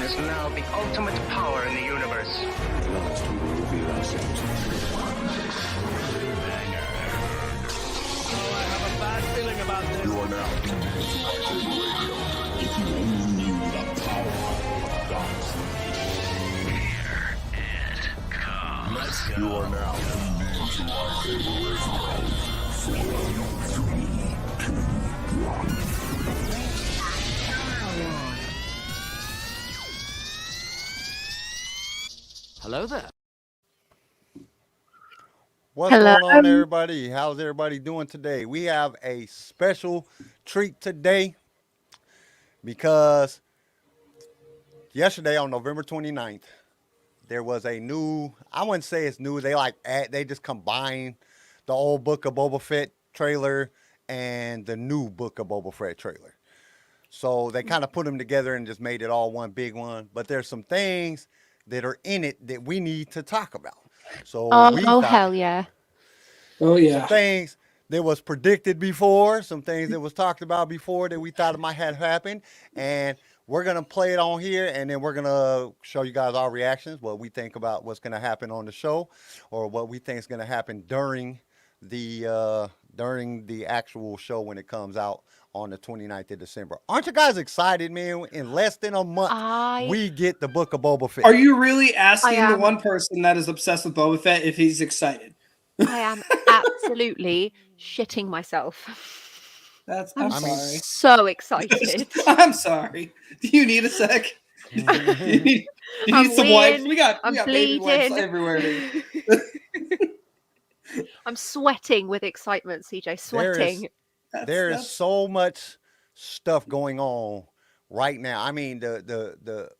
is now the ultimate power in the universe. At last we will reveal ourselves. Oh, I have a bad feeling about this. You are now tuned into LightSaber Radio. If you only knew the power of darkness. Here it comes. Let's go. You are now tuned into LightSaber Radio. 4, 3, 2, 1. Hello there. What's Hello. going on, everybody? How's everybody doing today? We have a special treat today because yesterday on November 29th, there was a new, I wouldn't say it's new, they just combined the old Book of Boba Fett trailer and the new Book of Boba Fett trailer. So they kind of put them together and just made it all one big one. But there's some things that are in it that we need to talk about. So we Oh, thought hell yeah. Oh yeah. some things that was predicted before, some things that was talked about before that we thought it might have happened. And we're going to play it on here, and then we're going to show you guys our reactions, what we think about what's going to happen on the show, or what we think is going to happen during the actual show when it comes out on the 29th of December. Aren't you guys excited, man? In less than a month, we get the Book of Boba Fett. Are you really asking I the am. one person that is obsessed with Boba Fett if he's excited? I am absolutely shitting myself. I'm I mean, sorry. So excited. I'm sorry. Do you need a sec? you need I'm some wipes? weeing, We got I'm baby wipes bleeding. everywhere. I'm sweating with excitement, CJ. Sweating. There is so much stuff going on right now. I mean, the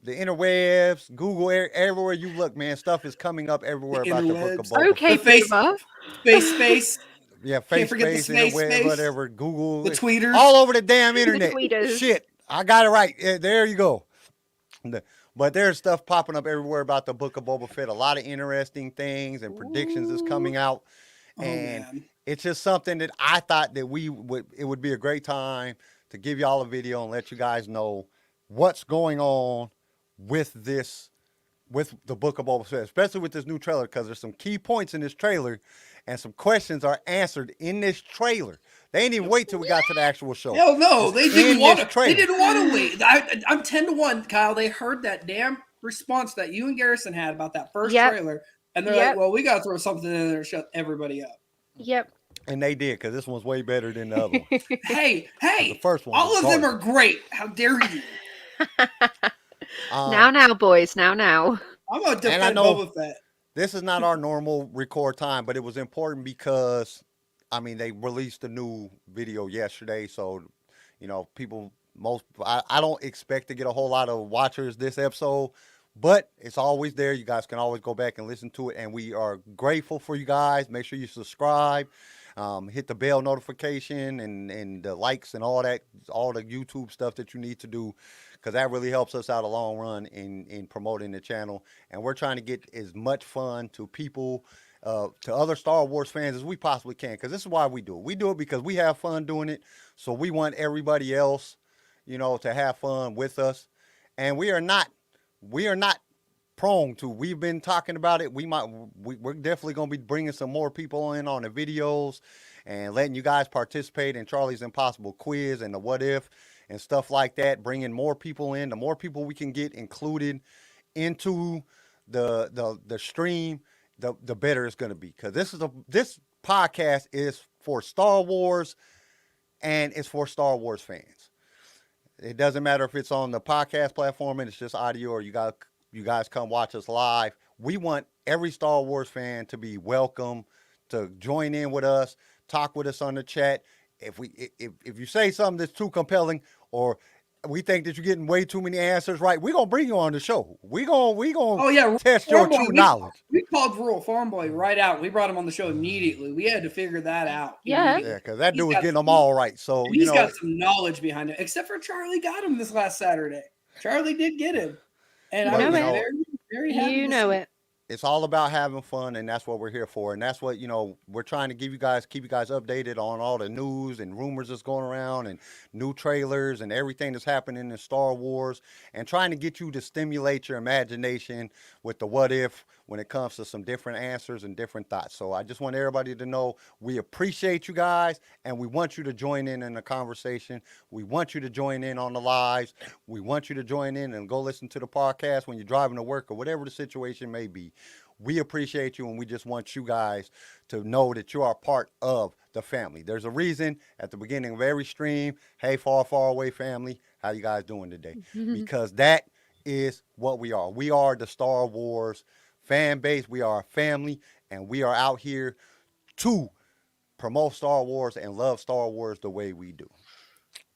interwebs, Google, everywhere you look, man, stuff is coming up everywhere The about the Book of interwebs. Boba Okay, Fett. The face- Boomer. Space. Yeah, Can't forget the Facebook, space, interweb, space. whatever, Google, The tweeters. all over the damn internet. tweeters. Shit, I got it right. Yeah, there you go. But there's stuff popping up everywhere about the Book of Boba Fett. A lot of interesting things and predictions is coming out. Oh, And man. it's just something that I thought that it would be a great time to give y'all a video and let you guys know what's going on with the Book of Boba Fett, especially with this new trailer, because there's some key points in this trailer and some questions are answered in this trailer. They didn't even wait till we got to the actual show. Hell no, they It's didn't in want this to. trailer. They didn't want to wait. I'm 10-1, Kyle. They heard that damn response that you and Garrison had about that first Yep. trailer, and they're Yep. like, "Well, we got to throw something in there to shut everybody up." Yep. And they did, because this one's way better than the other one. Hey, The first one all was of them garbage. are great. How dare you? Now, boys. Now. I'm gonna I defend know- Boba Fett. This is not our normal record time, but it was important because, I mean, they released a new video yesterday. So, I don't expect to get a whole lot of watchers this episode, but it's always there. You guys can always go back and listen to it. And we are grateful for you guys. Make sure you subscribe, hit the bell notification and the likes and all that, all the YouTube stuff that you need to do, because that really helps us out a long run in promoting the channel. And we're trying to get as much fun to people, to other Star Wars fans as we possibly can, because this is why we do it. We do it because we have fun doing it. So we want everybody else, to have fun with us. And we are not prone to. We've been talking about it. We're definitely going to be bringing some more people in on the videos and letting you guys participate in Charlie's Impossible quiz and the what if and stuff like that, bringing more people in. The more people we can get included into the stream, the better it's going to be, because this podcast is for Star Wars and it's for Star Wars fans. It doesn't matter if it's on the podcast platform and it's just audio, or you guys come watch us live. We want every Star Wars fan to be welcome, to join in with us, talk with us on the chat. If you say something that's too compelling, or we think that you're getting way too many answers right, we're gonna bring you on the show. We gonna test your Farm Boy, true knowledge. We called Rural Farm Boy right out. We brought him on the show immediately. We had to figure that out. Yeah. Yeah, because that dude was got getting them some- all right. So And he's got some knowledge behind him, except for Charlie got him this last Saturday. Charlie did get him. And Well, I was you know, very, very happy. You to know see it. it's all about having fun, and that's what we're here for. And that's what, we're trying to keep you guys updated on all the news and rumors that's going around and new trailers and everything that's happening in Star Wars, and trying to get you to stimulate your imagination with the what if when it comes to some different answers and different thoughts. So I just want everybody to know we appreciate you guys, and we want you to join in the conversation. We want you to join in on the lives. We want you to join in and go listen to the podcast when you're driving to work or whatever the situation may be. We appreciate you, and we just want you guys to know that you are part of the family. There's a reason at the beginning of every stream, hey, far, far away family, how you guys doing today? Because that is what we are. We are the Star Wars fan base. We are a family, and we are out here to promote Star Wars and love Star Wars the way we do.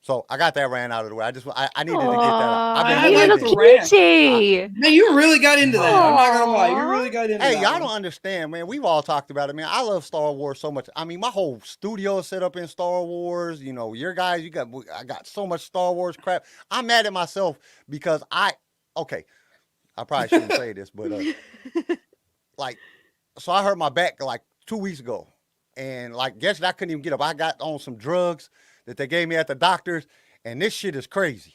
So I got that ran out of the way. I needed to get that out. I've been You're waiting. a cutie. Man, you really got into that. I'm not gonna lie, you really got into that. Hey, y'all don't one. understand, man. We've all talked about it, man. I love Star Wars so much. I mean, my whole studio is set up in Star Wars. Your guys, I got so much Star Wars crap. I'm mad at myself because I probably shouldn't say this, but so I hurt my back like 2 weeks ago, and guess I couldn't even get up. I got on some drugs that they gave me at the doctor's, and this shit is crazy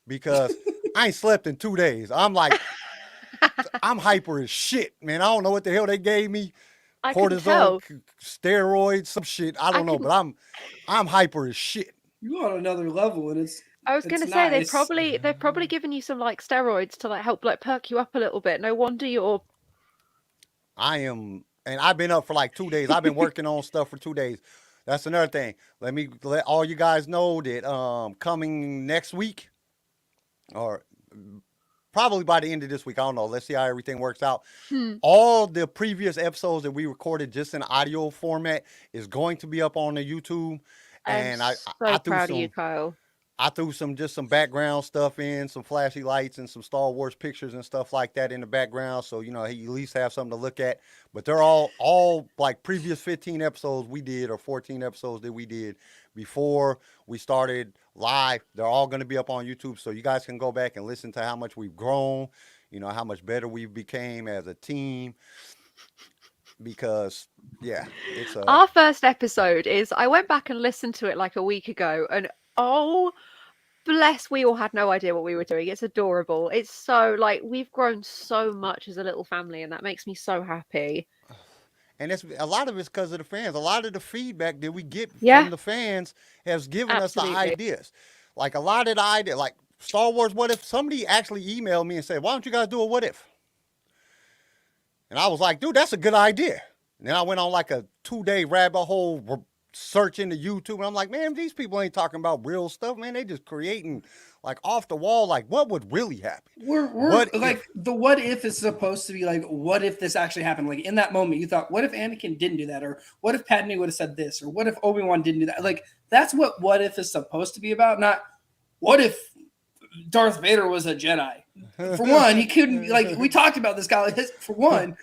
because I ain't slept in 2 days. I'm I'm hyper as shit, man. I don't know what the hell they gave me. I couldn't tell. Cortisone, steroids, some shit. I don't know, but I'm hyper as shit. You on another level, and I was it's gonna say nice. they've probably given you some steroids to help perk you up a little bit. No wonder you're. I am, and I've been up for 2 days. I've been working on stuff for 2 days. That's another thing. Let me let all you guys know that coming next week, or probably by the end of this week, I don't know. Let's see how everything works out. All the previous episodes that we recorded just in audio format is going to be up on the YouTube. And I'm so proud of you, Kyle. I threw some background stuff in, some flashy lights and some Star Wars pictures and stuff like that in the background. So, you at least have something to look at. But they're all previous 15 episodes we did, or 14 episodes that we did before we started live. They're all going to be up on YouTube. So you guys can go back and listen to how much we've grown, how much better we've became as a team. Because, yeah, it's Our first episode I went back and listened to it a week ago, and oh, bless, we all had no idea what we were doing. It's adorable. It's so, we've grown so much as a little family, and that makes me so happy. And a lot of it's because of the fans. A lot of the feedback that we get from the fans has given us the ideas. A lot of the ideas, Star Wars What If, somebody actually emailed me and said, why don't you guys do a What If? And I was like, dude, that's a good idea. And then I went on a 2-day rabbit hole search into YouTube, and I'm like, man, these people ain't talking about real stuff, man. They just creating off the wall, what would really happen. We're the what if is supposed to be what if this actually happened? In that moment, you thought, what if Anakin didn't do that, or what if Padme would have said this, or what if Obi-Wan didn't do that? That's what if is supposed to be about, not what if Darth Vader was a Jedi. For one, he couldn't we talked about this guy. For one,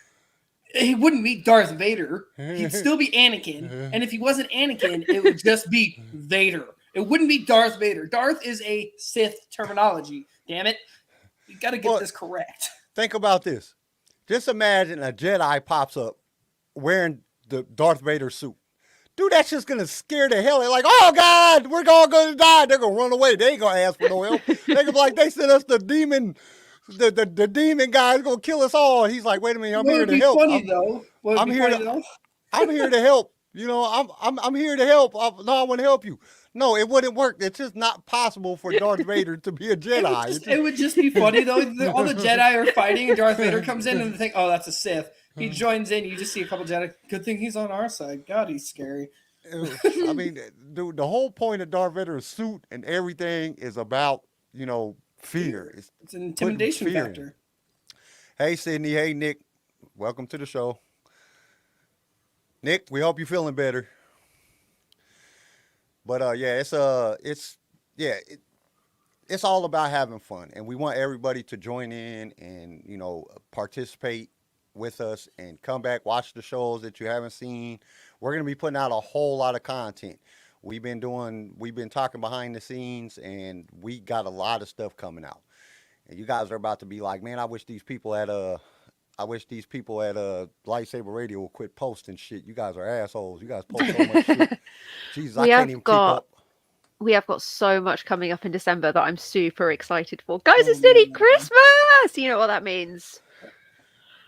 he wouldn't be Darth Vader. He'd still be Anakin. And if he wasn't Anakin, it would just be Vader. It wouldn't be Darth Vader. Darth is a Sith terminology. Damn it. You got to get this correct. Think about this. Just imagine a Jedi pops up wearing the Darth Vader suit. Dude, that's just going to scare the hell out. Oh, God, we're all going to die. They're going to run away. They ain't going to ask for no help. They're going to be like, they sent us the demon. The demon guy is gonna kill us all. He's like, wait a minute, I'm here to help. I'm here to help. I'm here to help. I want to help you. No, it wouldn't work. It's just not possible for Darth Vader to be a Jedi. It would just be funny though. All the Jedi are fighing, and Darth Vader comes in, and they think, oh, that's a Sith. He joins in. You just see a couple Jedi. Good thing he's on our side. God, he's scary. I mean, dude, the whole point of Darth Vader's suit and everything is about fear. It's an intimidation factor. Hey, Sydney. Hey, Nick. Welcome to the show. Nick, we hope you're feeling better. But it's all about having fun, and we want everybody to join in and participate with us and come back, watch the shows that you haven't seen. We're gonna be putting out a whole lot of content. We've been talking behind the scenes, and we got a lot of stuff coming out. And you guys are about to be like, man, I wish these people at I wish these people at LightSaber Radio will quit posting shit. You guys are assholes. You guys post so much shit. Jesus, I can't even keep up. We have got so much coming up in December that I'm super excited for. Guys, it's nearly Christmas! You know what that means.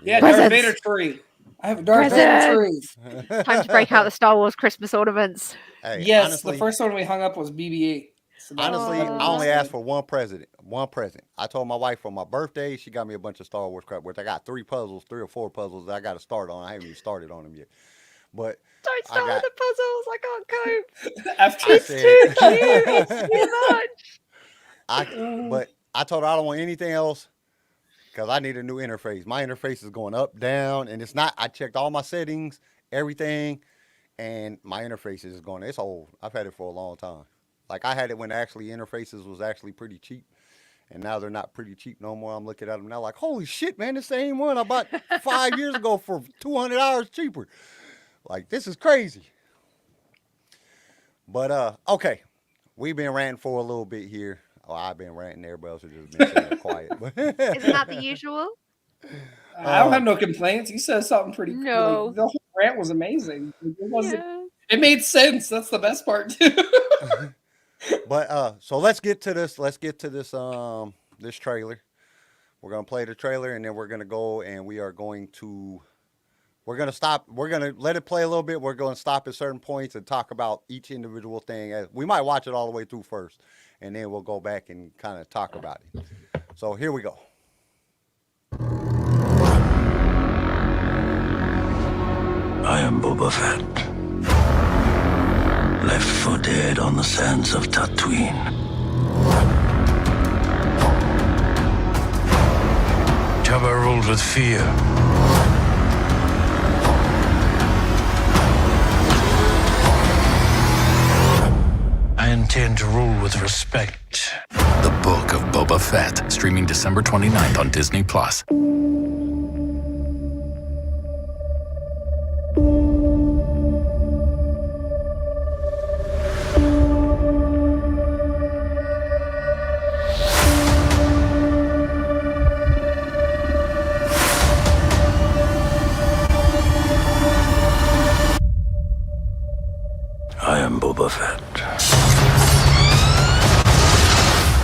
Yeah, Presents. Darth Vader tree. I have a Darth Vader tree. Time to break out the Star Wars Christmas ornaments. Hey, Yes, honestly, the first one we hung up was BB-8. So honestly, I only asked for one present. I told my wife for my birthday, she got me a bunch of Star Wars crap, which I got 3 or 4 puzzles that I got to start on. I haven't even started on them yet. But don't start with the puzzles. I can't cope. After it's too cute. It's too much. But I told her I don't want anything else because I need a new interface. My interface is going up, down, and it's not. I checked all my settings, everything, and my interface is going. It's old. I've had it for a long time. Like I had it when actually interfaces was actually pretty cheap. And now they're not pretty cheap no more. I'm looking at them now like, holy shit, man, the same one I bought 5 years ago for $200 cheaper. Like, this is crazy. But, okay. We've been ranting for a little bit here. Oh, I've been ranting. Everybody else has just been sitting there quiet. Isn't that the usual? I don't have no complaints. You said something pretty cool. No. Like, the whole rant was amazing. It made sense. That's the best part, too. But, so let's get to this. Let's get to this, this trailer. We're going to play the trailer, and then we're going to go, and we are going to... We're going to stop. We're going to let it play a little bit. We're going to stop at certain points and talk about each individual thing. We might watch it all the way through first, and then we'll go back and kind of talk about it. So here we go. I am Boba Fett. Left for dead on the sands of Tatooine. Jabba ruled with fear. I intend to rule with respect. The Book of Boba Fett, streaming December 29th on Disney+. I am Boba Fett.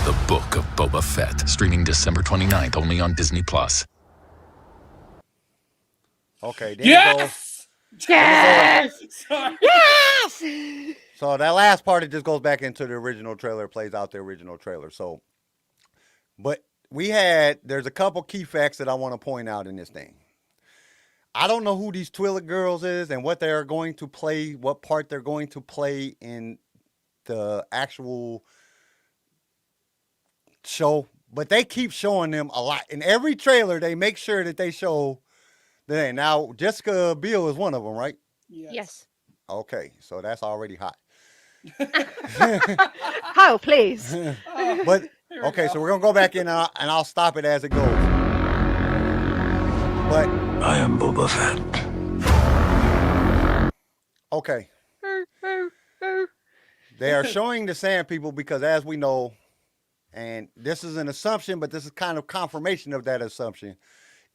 The Book of Boba Fett, streaming December 29th only on Disney+. Okay, there you go. Yes! Sorry. Yes! So that last part, it just goes back into the original trailer, plays out the original trailer. So, but there's a couple key facts that I want to point out in this thing. I don't know who these Twi'lek girls is and what they are going to play, what part they're going to play in the actual show, but they keep showing them a lot. In every trailer, they make sure that they show that. Now, Jessica Biel is one of them, right? Yes. Okay, so that's already hot. How, please? But okay, so we're gonna go back in and I'll stop it as it goes. But I am Boba Fett. okay, they are showing the Sand People because, as we know, and this is an assumption, but this is kind of confirmation of that assumption,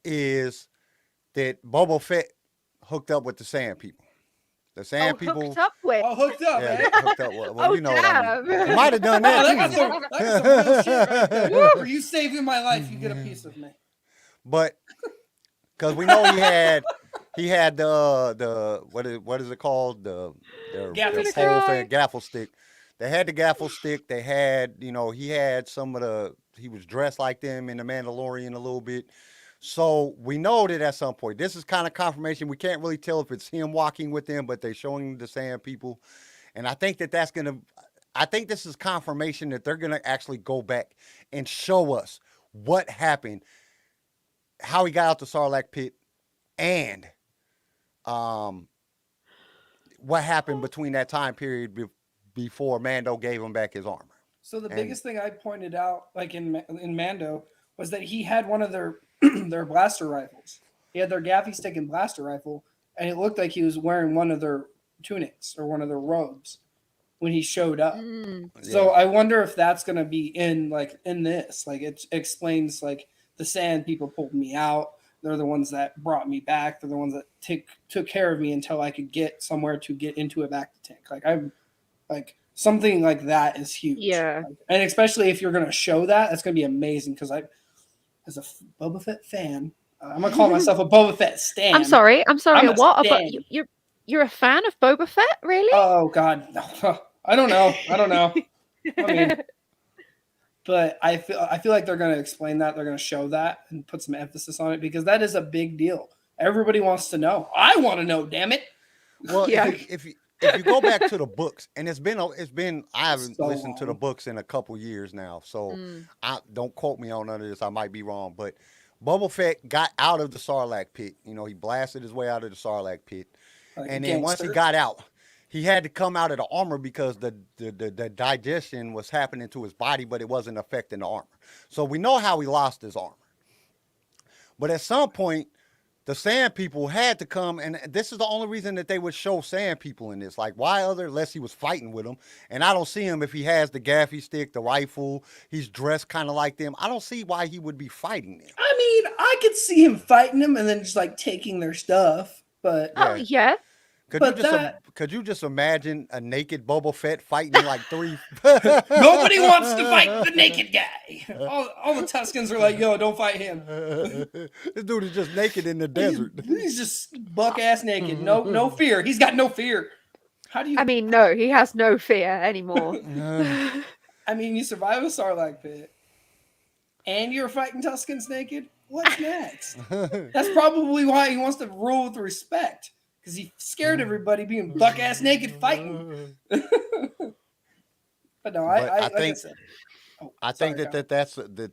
is that Boba Fett hooked up with the Sand People. The Sand People. Hooked up with. Oh, hooked up, Yeah, man. hooked up with. Well, Oh, you know what I mean. damn. He might have done Oh, that that too. got some real shit right there. For you saving my life, you get a piece of me. But because we know he had the what is it called, the Gaffle pole stick. thing, gaffle stick. They had the gaffle stick. They had, he had he was dressed like them in the Mandalorian a little bit. So we know that at some point, this is kind of confirmation. We can't really tell if it's him walking with them, but they're showing the Sand People. And I think I think this is confirmation that they're going to actually go back and show us what happened, how he got out the Sarlacc pit, and what happened between that time period before Mando gave him back his armor. So the biggest thing I pointed out, like in Mando, was that he had one of their their blaster rifles. He had their gaffy stick and blaster rifle, and it looked like he was wearing one of their tunics or one of their robes when he showed up. So I wonder if that's going to be in this. Like, it explains, like, the Sand People pulled me out. They're the ones that brought me back. They're the ones that took care of me until I could get somewhere to get into a Bacta Tank. Like I'm like something like that is huge. Yeah. Like, and especially if you're gonna show that, that's gonna be amazing. Because I, as a Boba Fett fan, I'm gonna call myself a Boba Fett stan. I'm sorry. I'm a What? But stan. you're a fan of Boba Fett, really? Oh God, no. I don't know. I mean, but I feel like they're going to explain that. They're going to show that and put some emphasis on it because that is a big deal. Everybody wants to know. I want to know. Damn it. Well, Yeah. if you go back to the books, and it's been I haven't So listened to the long. books in a couple years now, so I don't quote me on none of this. I might be wrong, but Boba Fett got out of the Sarlacc pit. You know, he blasted his way out of the Sarlacc pit, Like and a then once he gangster. got out, he had to come out of the armor because the digestion was happening to his body, but it wasn't affecting the armor. So we know how he lost his armor. But at some point, the Sand People had to come, and this is the only reason that they would show Sand People in this. Like, why unless he was fighting with them? And I don't see him if he has the gaffy stick, the rifle. He's dressed kind of like them. I don't see why he would be fighting them. I mean, I could see him fighting them and then just like taking their stuff. But Oh yeah. Could you just imagine a naked Boba Fett fighting like three? nobody wants to fight the naked guy. All the Tuscans are like, yo, don't fight him. This dude is just naked in the desert. He's just buck ass naked. No fear. He's got no fear. How do you? I mean, no, he has no fear anymore. I mean, you survive a Sarlacc pit, and you're fighting Tuscans naked. What's next? That's probably why he wants to rule with respect, because he scared everybody being buck ass naked fighting. But no, I think. I think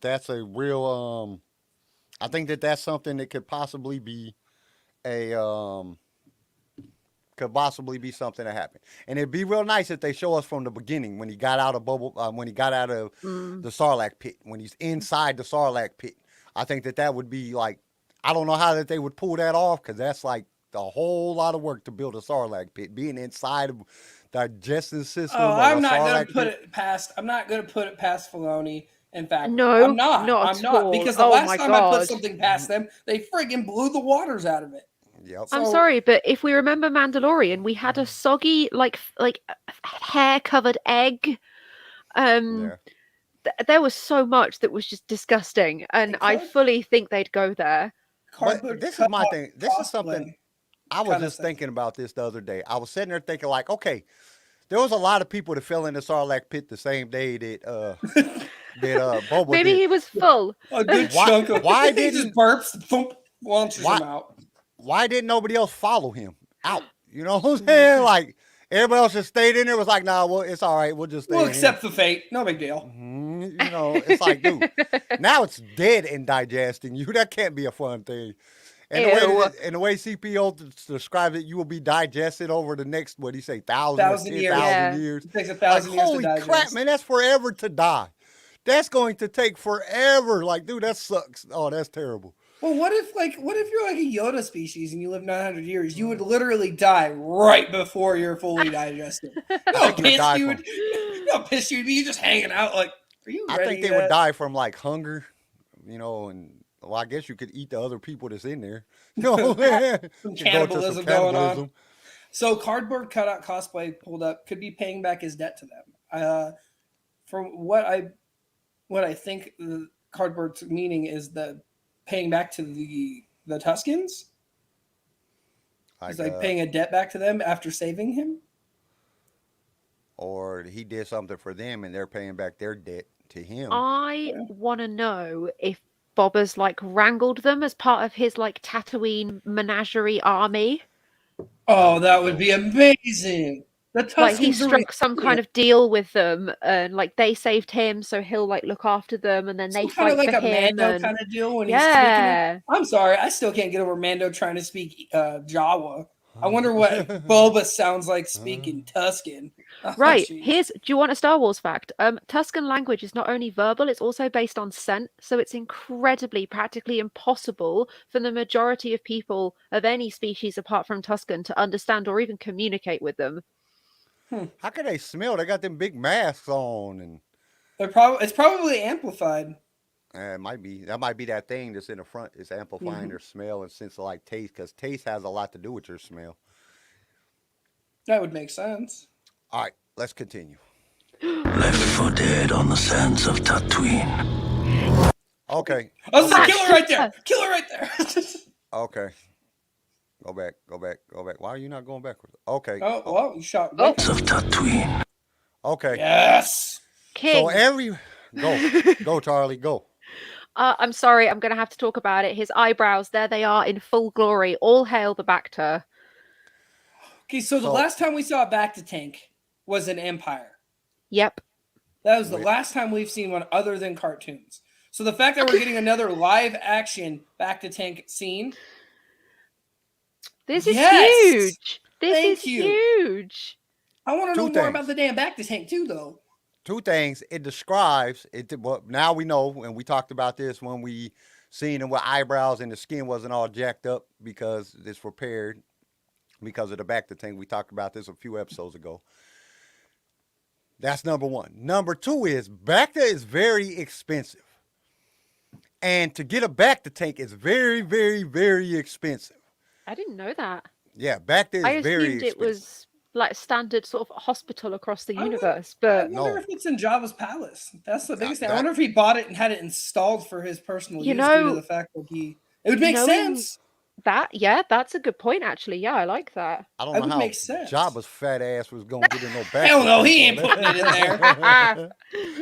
that's a real. I think that's something that could possibly be something that happened, and it'd be real nice if they show us from the beginning when he got out of the Sarlacc pit, when he's inside the Sarlacc pit. I think that would be like, I don't know how that they would pull that off, because that's like a whole lot of work to build a Sarlacc pit, being inside of digestive system. Oh, I'm not Sarlacc going to put pit. it past. I'm not going to put it past Filoni. In fact, No, I'm not. not I'm at not all. because the Oh last my time I God. put something past them, they friggin' blew the waters out of it. Yep. I'm So- sorry, but if we remember Mandalorian, we had a soggy, like hair covered egg. Yeah. There was so much that was just disgusting, and I could. fully think they'd go there. Cardboard this is cut my out thing. This is something cosplay. I was kinda just thing. thinking about this the other day. I was sitting there thinking, like, okay, there was a lot of people that fell in the Sarlacc pit the same day that Boba Maybe did. he was full. A good Why- chunk of why he just didn't- burps, thump, launches Why- him out. Why didn't nobody else follow him out? You know what I'm saying? Like, everybody else just stayed in there. Was like, nah, well, it's all right. We'll just stay We'll in accept the fate. No big deal. here. You know, it's like, dude, now it's dead and digesting you. That can't be a fun thing. And the way CPO describes it, you will be digested over the next, what do you say, 1,000 years. 10,000 Yeah. years. It takes Like, 1,000 years to holy digest. crap, man, that's forever to die. That's going to take forever. Like, dude, that sucks. Oh, that's terrible. Well, what if you're like a Yoda species and you live 900 years? You would literally die right before you're fully digested. You know how think you would die pissed you would be? You're just hanging out like, are you I ready think they yet? would die from, like, hunger, you know, and, well, I guess you could eat the other people that's in there. No, Some cannibalism going on. So cardboard cutout cosplay pulled up could be paying back his debt to them. From what I think the cardboard's meaning is the paying back to the Tuscans. He's like paying a debt back to them after saving him. Or he did something for them and they're paying back their debt to him. I want to know if Boba's like wrangled them as part of his like Tatooine menagerie army. Oh, that would be amazing. The Tuscans Like he are struck some kind of deal with them, and like they saved him, so he'll like look after them, and then they some kind fight of like for a him. Mando and... kind of deal when he's tweaking it. Yeah, I'm sorry, I still can't get over Mando trying to speak Jawa. I wonder what Boba sounds like speaking Tuscan. Oh, right. geez. Do you want a Star Wars fact? Tuscan language is not only verbal, it's also based on scent, so it's practically impossible for the majority of people of any species apart from Tuscan to understand or even communicate with them. How can they smell? They got them big masks on, and It's probably amplified. It might be. That might be that thing that's in the front. It's amplifying their smell and sense of like taste, because taste has a lot to do with your smell. That would make sense. All right, let's continue. Left for dead on the sands of Tatooine. Okay. Oh, there's a killer right there. Killer right there. Okay. Go back. Why are you not going backwards? Okay. Oh, well, you shot. Oh. Right. Of Tatooine. Okay. Yes. King. So go, Charlie, go. I'm sorry, I'm going to have to talk about it. His eyebrows, there they are in full glory. All hail the Bacta. Okay, so the last time we saw a Bacta Tank was in Empire. Yep. That was the last time we've seen one other than cartoons. So the fact that we're getting another live action Bacta Tank scene. This is Yes! huge. This Thank is you. huge. I want to know Two more things. about the damn Bacta Tank too, though. Two things. It describes it. Well, now we know, and we talked about this when we seen him with eyebrows and the skin wasn't all jacked up because it's repaired because of the Bacta Tank. We talked about this a few episodes ago. That's number one. Number two is Bacta is very expensive. And to get a Bacta Tank is very, very, very expensive. I didn't know that. Yeah, Bacta is I very assumed expensive. it was like a standard sort of hospital across the I wonder- universe, I but wonder No. if it's in Jabba's palace. That's the biggest thing. I that- wonder if he bought it and had it installed for his personal You use due know, to the fact that he. It would make knowing sense. that's a good point actually. Yeah, I like that. I don't That know would how make sense. Jabba's fat ass was gonna get in no Bacta. Hell no, he Tank, ain't so putting it in there. that-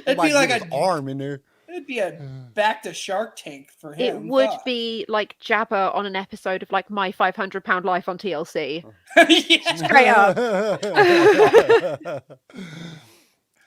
It'd might be like get a his arm in there. It'd be a Bacta Shark Tank for It him. would Fuck. be like Jabba on an episode of like My 500 Pound Life on TLC. Yeah. Straight up.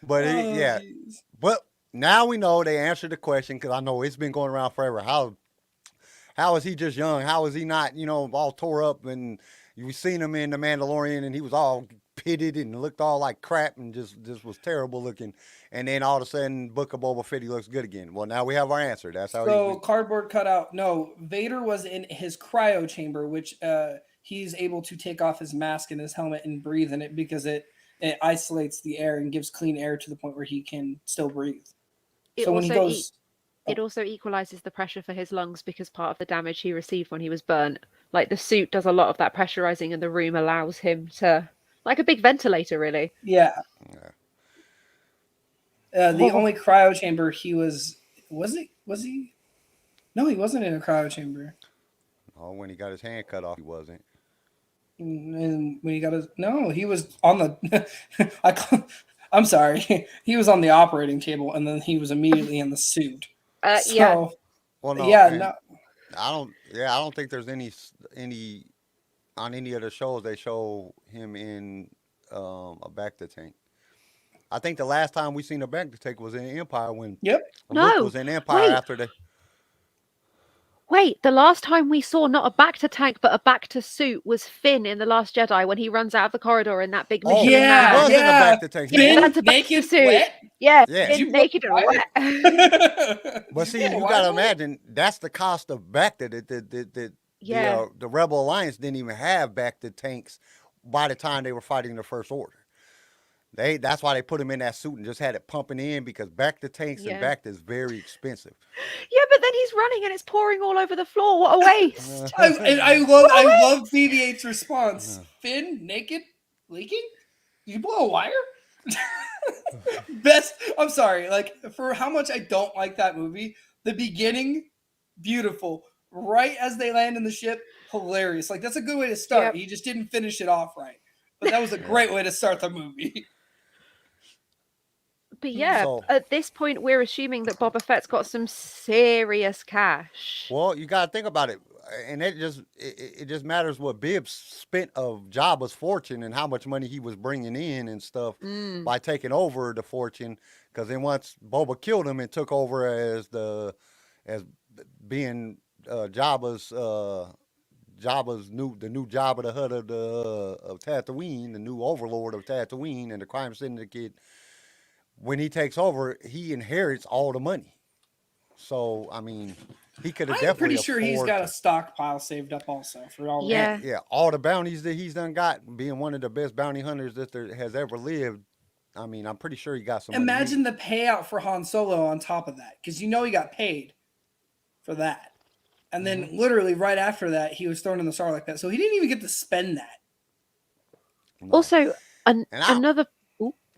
But Oh, yeah, jeez. but now we know they answered the question, because I know it's been going around forever. How is he just young? How is he not, all tore up? And you seen him in The Mandalorian, and he was all pitted and looked all like crap and just was terrible looking. And then all of a sudden, Book of Boba Fett, he looks good again. Well, now we have our answer. That's how So cardboard cutout. No, Vader was in his cryo chamber, which he's able to take off his mask and his helmet and breathe in it because it isolates the air and gives clean air to the point where he can still breathe. It So when he also goes, It also equalizes the pressure for his lungs because part of the damage he received when he was burnt. Like the suit does a lot of that pressurizing, and the room allows him to, like a big ventilator, really. yeah. The only cryo chamber he was he? No, he wasn't in a cryo chamber. Oh, when he got his hand cut off, he wasn't. And when he got his he was on the I'm sorry. He was on the operating table and then he was immediately in the suit. Yeah. Well, no, Yeah, and no. I don't think there's any on any of the shows they show him in a Bacta Tank. I think the last time we seen a Bacta Tank was in Empire when Yep. Luke No, was in Empire wait. after the. Wait, the last time we saw not a Bacta tank but a Bacta suit was Finn in The Last Jedi when he runs out of the corridor in that big Oh, Michelin yeah, man. was yeah. in a Bacta Tank. Finn, That's a Bacta naked, suit. wet. Yeah, Yeah. Finn You naked and put wet. But see, Yeah, you why gotta not? imagine that's the cost of Bacta. Yeah. The Rebel Alliance didn't even have Bacta tanks by the time they were fighting the First Order. That's why they put him in that suit and just had it pumping in, because Bacta tanks and Yeah. Bacta is very expensive. Yeah, but then he's running and it's pouring all over the floor. What a waste. I love BB-8's response. Finn, naked, leaking? Did you blow a wire? Best. I'm sorry. Like, for how much I don't like that movie, the beginning, beautiful. Right as they land in the ship, hilarious. Like, that's a good way to start. Yep. He just didn't finish it off right. But that was a great way to start the movie. But yeah, So- at this point, we're assuming that Boba Fett's got some serious cash. Well, you gotta think about it, and it just matters what Bibbs spent of Jabba's fortune and how much money he was bringing in and stuff by taking over the fortune. Because then once Boba killed him and took over as being Jabba's the new Jabba the Hutt of Tatooine, the new overlord of Tatooine and the crime syndicate. When he takes over, he inherits all the money. So I mean, he could have I'm definitely. pretty sure he's afford got to- a stockpile saved up also for all Yeah. Yeah, all the bounties that he's done got, being one of the best bounty hunters that there has ever lived. I mean, I'm pretty sure he got some. money. Imagine the payout for Han Solo on top of that, because he got paid. for that. And then literally right after that, he was thrown in the Sarlacc pit. So he didn't even get to spend that. No. Also, And another.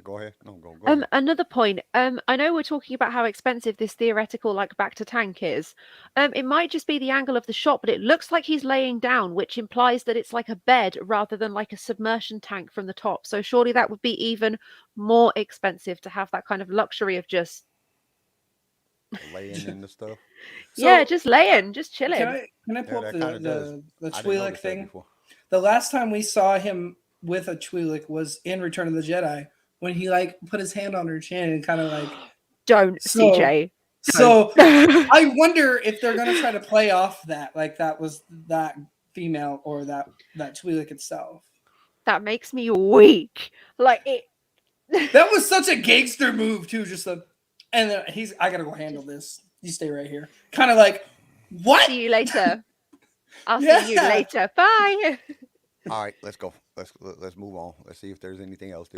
Go ahead. No, go ahead. Another point. I know we're talking about how expensive this theoretical like Bacta Tank is. It might just be the angle of the shot, but it looks like he's laying down, which implies that it's like a bed rather than like a submersion tank from the top. So surely that would be even more expensive to have that kind of luxury of just Laying in the stuff. just laying, just chilling. Can I pull up that kinda does. the I didn't Twi'lek notice that thing? before. The last time we saw him with a Twi'lek was in Return of the Jedi when he like put his hand on her chin and kind of like Don't, CJ. So I wonder if they're gonna try to play off that, like that was that female or that Twi'lek itself. That makes me weak. Like it. That was such a gangster move too. And then I gotta go handle this. You stay right here. Kind of like, what? See you later. I'll see you later. Bye. All right, let's go. Let's move on. Let's see if there's anything else.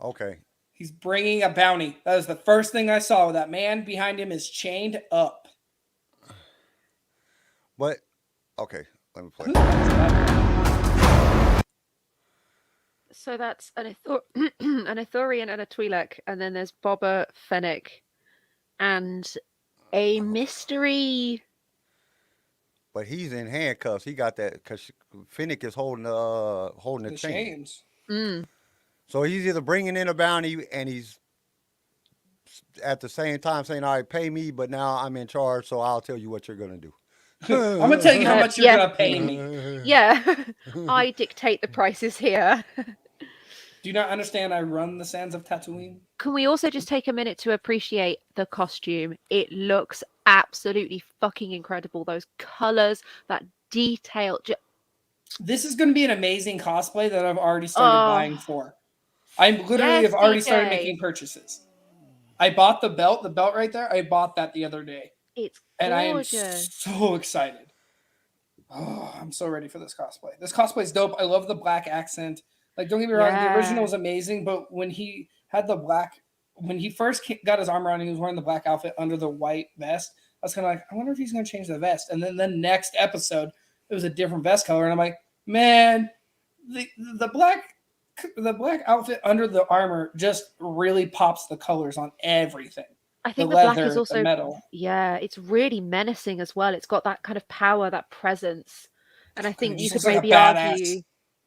Okay. He's bringing a bounty. That was the first thing I saw. That man behind him is chained up. But okay, let me play. So that's an Ithorian and a Twi'lek, and then there's Boba Fennec, and a mystery. But he's in handcuffs. He got that because Fennec is holding the chain. Chains. So he's either bringing in a bounty and he's at the same time saying, "All right, pay me," but now I'm in charge, so I'll tell you what you're gonna do. I'm gonna tell you how much you're gonna pay me. Yeah, I dictate the prices here. Do you not understand? I run the sands of Tatooine. Can we also just take a minute to appreciate the costume? It looks absolutely fucking incredible. Those colors, that detail. This is going to be an amazing cosplay that I've already started buying for. I literally have already started making purchases. I bought the belt right there. I bought that the other day. It's gorgeous. And I am so excited. Oh, I'm so ready for this cosplay. This cosplay is dope. I love the black accent. Like, don't get me wrong, the original was amazing, but when he had the black, when he first got his armor on, he was wearing the black outfit under the white vest. I was kind of like, I wonder if he's going to change the vest. And then the next episode, it was a different vest color, and I'm like, man, the black outfit under the armor just really pops the colors on everything. I think the the leather, black is also the metal. Yeah, it's really menacing as well. It's got that kind of power, that presence, and I think you could maybe argue.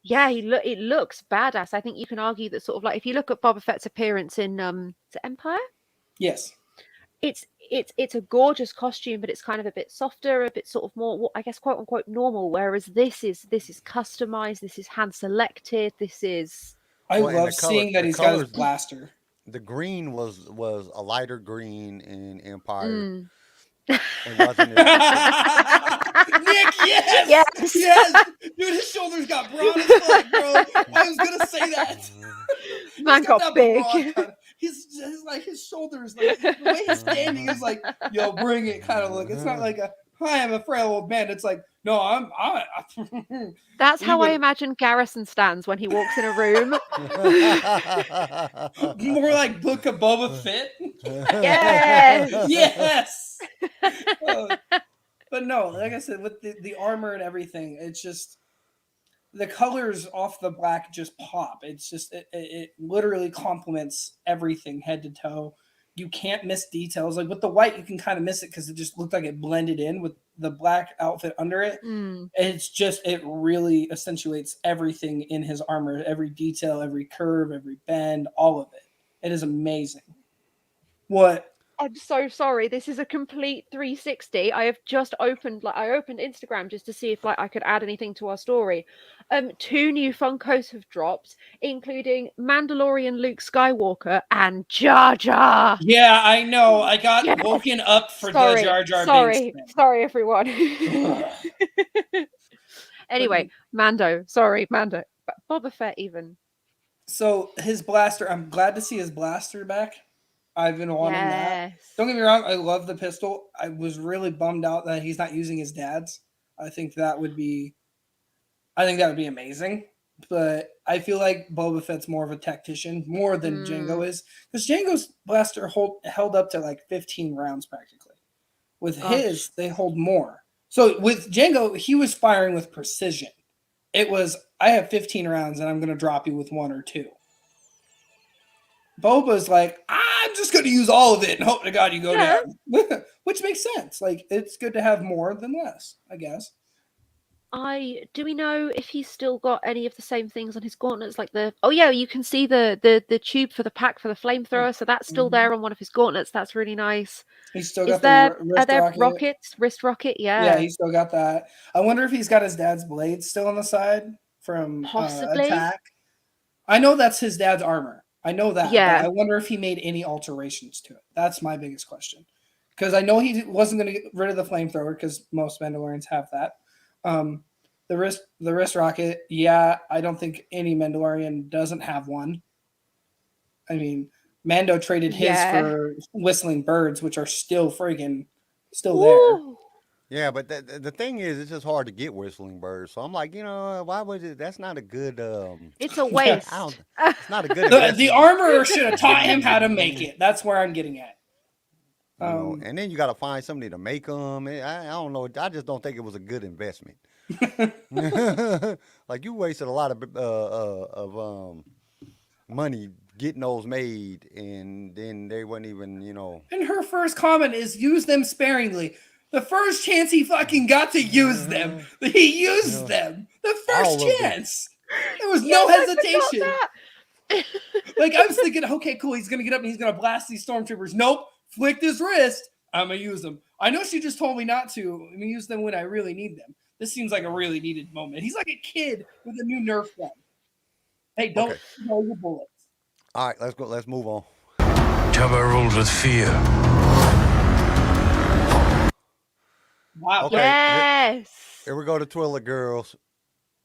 Yeah, it looks badass. I think you can argue that sort of like if you look at Boba Fett's appearance in is it Empire? Yes. It's a gorgeous costume, but it's kind of a bit softer, a bit sort of more, I guess, quote unquote normal. Whereas this is customized, this is hand selected, this is. I love seeing that he's got his blaster. The green was a lighter green in Empire. It wasn't Nick, yes! Dude, his shoulders got broad as fuck, bro. I was gonna say that. Man got big. His shoulders, like the way he's standing is like, yo, bring it kind of look. It's not like hi, I'm a frail old man. It's like, no, I'm That's how I imagine Garrison stands when he walks in a room. More like Book of Boba Fett. Yes. Yes. But no, like I said, with the armor and everything, it's just the colors off the black just pop. It's just it literally complements everything head to toe. You can't miss details. Like with the white, you can kind of miss it because it just looked like it blended in with the black outfit under it. It's just, it really accentuates everything in his armor, every detail, every curve, every bend, all of it. It is amazing. What? I'm so sorry. This is a complete 360. I have just opened Instagram just to see if I could add anything to our story. 2 new Funkos have dropped, including Mandalorian Luke Skywalker and Jar Jar. Yeah, I know. I got woken up for the Jar Jar. Sorry, everyone. Anyway, Mando. But Boba Fett even. So his blaster, I'm glad to see his blaster back. I've been wanting that. Don't get me wrong, I love the pistol. I was really bummed out that he's not using his dad's. I think that would be amazing. But I feel like Boba Fett's more of a tactician, more than Jango is. Because Jango's blaster held up to like 15 rounds practically. With his, they hold more. So with Jango, he was firing with precision. It was, I have 15 rounds and I'm going to drop you with 1 or 2. Boba's like, I'm just going to use all of it and hope to God you go down. Which makes sense. Like, it's good to have more than less, I guess. Do we know if he's still got any of the same things on his gauntlets? Like you can see the tube for the pack for the flamethrower, so that's still there on one of his gauntlets. That's really nice. He's still Is got there, the wrist are there rocket. rockets? Wrist rocket? Yeah, he's still got that. I wonder if he's got his dad's blade still on the side from Possibly. Attack. I know that's his dad's armor. I know that. Yeah. But I wonder if he made any alterations to it. That's my biggest question. Because I know he wasn't going to get rid of the flamethrower because most Mandalorians have that. The wrist rocket, yeah, I don't think any Mandalorian doesn't have one. I mean, Mando traded his for whistling birds, which are still there. Yeah, but the thing is, it's just hard to get whistling birds. So I'm like, why would it? That's not a good. It's a waste. It's not a good. The armorer should have taught him how to make it. That's where I'm getting at. And then you got to find somebody to make them. I don't know. I just don't think it was a good investment. Like, you wasted a lot of money getting those made, and then they weren't even, And her first comment is, use them sparingly. The first chance he fucking got to use them, he used them. The first chance. There was no hesitation. Like, I was thinking, okay, cool. He's going to get up and he's going to blast these stormtroopers. Nope. Flicked his wrist. I'm going to use them. I know she just told me not to. I'm going to use them when I really need them. This seems like a really needed moment. He's like a kid with a new Nerf gun. Hey, don't throw your bullets. All right, let's go. Let's move on. Jabba ruled with fear. Wow. Okay. Yes. Here we go, the Twiller girls.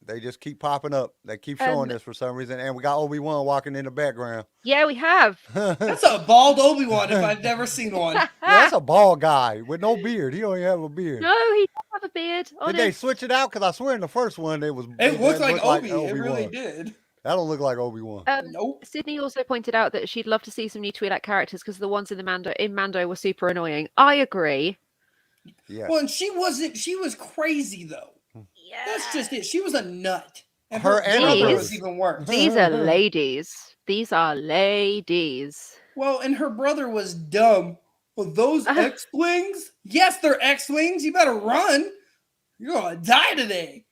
They just keep popping up. They keep showing this for some reason. And we got Obi-Wan walking in the background. Yeah, we have. That's a bald Obi-Wan if I've never seen one. Yeah, that's a bald guy with no beard. He don't even have a beard. No, he does have a beard. Did they switch it out? Because I swear in the first one it looked like Obi. It really did. That don't look like Obi-Wan. Nope. Sydney also pointed out that she'd love to see some new Twi'lek characters because the ones in Mando were super annoying. I agree. Yeah. Well, and she was crazy though. Yeah. That's just it. She was a nut. And Her her brother and- was even worse. These are ladies. These are ladies. Well, and her brother was dumb. Well, those X-Wings? Yes, they're X-Wings. You better run. You're going to die today.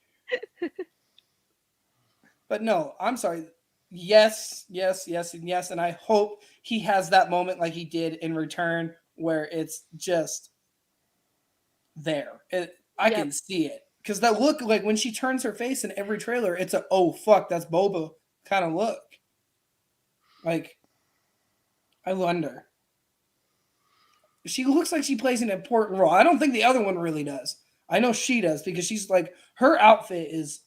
But no, I'm sorry. Yes, yes, yes, and yes. And I hope he has that moment like he did in Return where it's just there. I can see it. Because that look, like when she turns her face in every trailer, it's a, oh, fuck, that's Boba kind of look. Like, I wonder. She looks like she plays an important role. I don't think the other one really does. I know she does because she's like, her outfit is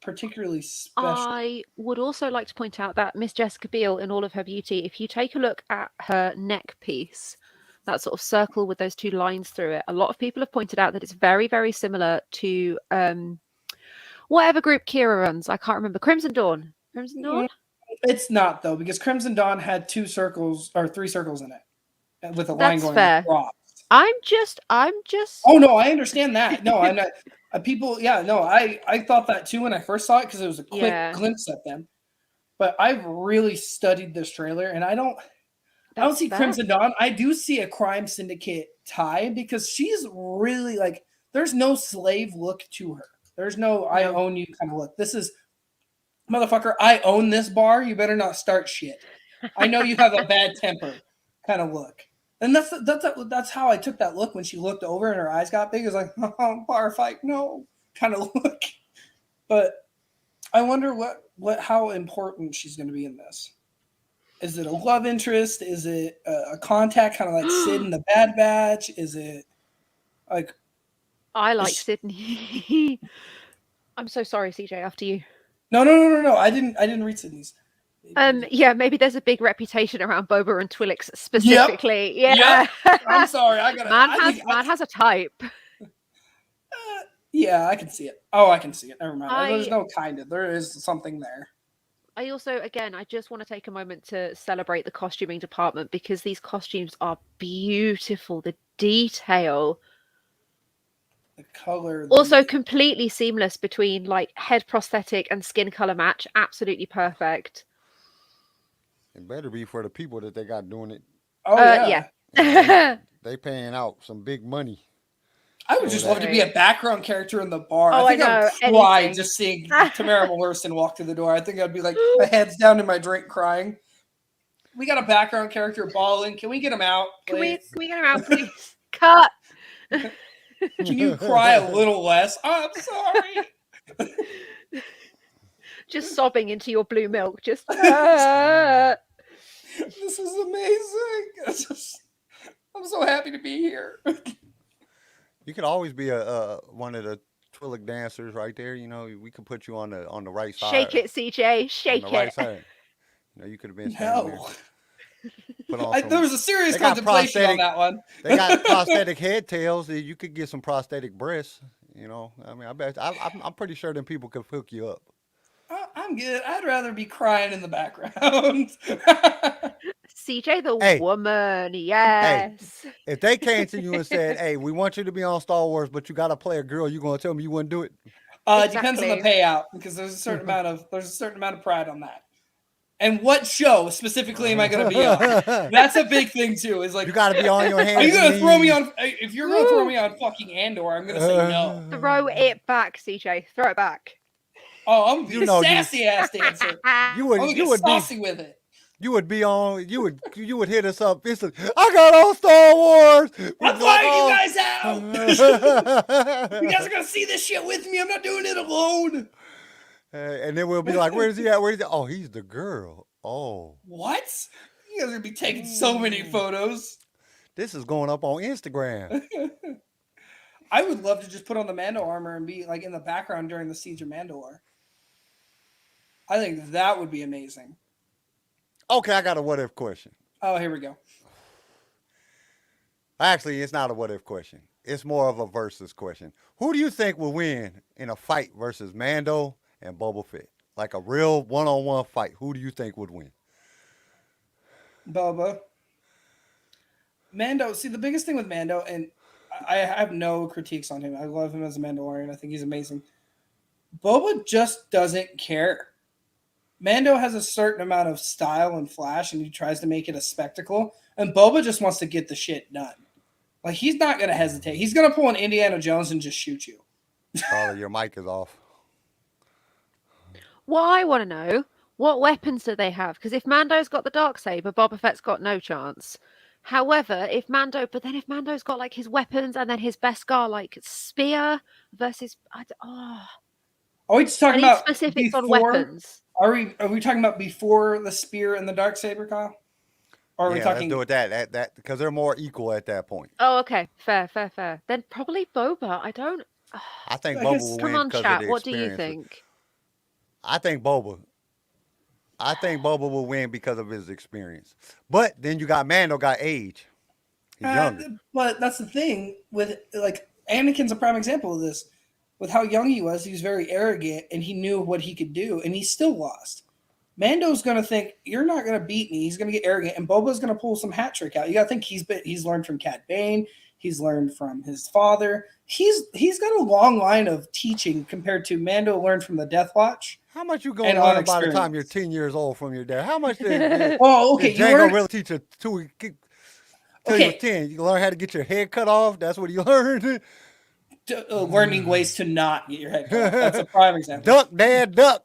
particularly special. I would also like to point out that Miss Jessica Biel, in all of her beauty, if you take a look at her neck piece, that sort of circle with those two lines through it, a lot of people have pointed out that it's very, very similar to whatever group Kira runs. I can't remember. Crimson Dawn? It's not, though, because Crimson Dawn had 2 circles or 3 circles in it with a line going across. I'm just. Oh no, I understand that. No, I'm not. People, yeah, no, I thought that too when I first saw it because it was a quick glimpse at them. But I've really studied this trailer, and I don't see Crimson Dawn. I do see a crime syndicate tie because she's really like. There's no slave look to her. There's no I own you kind of look. This is, motherfucker, I own this bar. You better not start shit. I know you have a bad temper kind of look. And that's how I took that look when she looked over and her eyes got big. It was like, oh, bar fight, no, kind of look. But I wonder how important she's going to be in this. Is it a love interest? Is it a contact, kind of like Sid in the Bad Batch? Is it like? I like Sydney. I'm so sorry, CJ. After you. No. I didn't read Sydney's. Yeah, maybe there's a big reputation around Boba and Twi'leks specifically. Yep. Yeah. I'm sorry. Man has a type. Yeah, I can see it. Oh, I can see it. Never mind. There's no kind of. There is something there. I also, again, I just want to take a moment to celebrate the costuming department because these costumes are beautiful. The detail, The color. also completely seamless between like head prosthetic and skin color match. Absolutely perfect. It better be for the people that they got doing it. Oh yeah. Yeah. They paying out some big money. I would just love to be a background character in the bar. Oh, I think I I know, would cry anything. just seeing Tamara Morrison walk through the door. I think I'd be like, my head's down in my drink crying. We got a background character bawling. Can we get him out, please? Can we get him out, please? Cut. Can you cry a little less? Oh, I'm sorry. Just sobbing into your blue milk. Just. This is amazing. I'm so happy to be here. You could always be a one of the Trillic dancers right there. You know, we could put you on the right side. Shake it, CJ. Shake on the right it. side. You know, you could have been standing No. there. Put on some, There was a serious they got contemplation on prosthetic- that one. they got prosthetic head tails. You could get some prosthetic breasts. You know, I mean, I bet I'm pretty sure them people could hook you up. I'm good. I'd rather be crying in the background. CJ the Hey. woman. Yes. If they came to you and said, "Hey, we want you to be on Star Wars, but you got to play a girl," you gonna tell me you wouldn't do it? It depends on the Exactly. payout because there's a certain amount of pride on that. And what show specifically am I going to be on? That's a big thing too. Is like You got to be on your hands. are you going to and throw me knees. on? If you're going to throw me on fucking Andor, I'm going to say no. Throw it back, CJ. Throw it back. Oh, I'm You know, a sassy ass dancer. You would. I'm You get would be. saucy with it. You would be on. You would hit us up instantly. I got on Star Wars. I'm flying you guys out. guys. You guys are going to see this shit with me. I'm not doing it alone. And then we'll be like, "Where is he at? Where is he?" Oh, he's the girl. Oh, What? You guys are going to be taking so many photos. this is going up on Instagram. I would love to just put on the Mando armor and be like in the background during the Siege of Mandalore. I think that would be amazing. Okay, I got a what if question. Oh, here we go. Actually, it's not a what if question. It's more of a versus question. Who do you think will win in a fight versus Mando and Boba Fett? Like a real one-on-one fight. Who do you think would win? Boba. Mando, see, the biggest thing with Mando, and I have no critiques on him. I love him as a Mandalorian. I think he's amazing. Boba just doesn't care. Mando has a certain amount of style and flash, and he tries to make it a spectacle. And Boba just wants to get the shit done. Like, he's not going to hesitate. He's going to pull an Indiana Jones and just shoot you. Charlie, your mic is off. What I want to know, what weapons do they have? Because if Mando's got the Darksaber, Boba Fett's got no chance. However, if Mando's got like his weapons and then his Beskar like spear versus, Are we just I talking need about specifics on before- weapons. Are we talking about before the spear and the Darksaber, Kyle? Or are we Yeah, talking? let's do it that because they're more equal at that point. Oh, okay, fair. Then probably Boba. I don't. I think I Boba guess- will Come win on, because of chat. the What do you experience. think? I think Boba will win because of his experience. But then you got Mando got age. He's younger. But that's the thing with like Anakin's a prime example of this. With how young he was very arrogant and he knew what he could do, and he still lost. Mando's gonna think you're not gonna beat me. He's gonna get arrogant, and Boba's gonna pull some hat trick out. You gotta think he's learned from Cad Bane. He's learned from his father. He's got a long line of teaching compared to Mando learned from the Death Watch. How much you gonna And learn on by the time you're experience. 10 years old from your dad? How much did Oh, okay. did You Django learned, really teach you till you Okay. was 10? You learn how to get your head cut off. That's what he learned. learning ways to not get your head cut off. That's a prime example. Duck, dad, duck.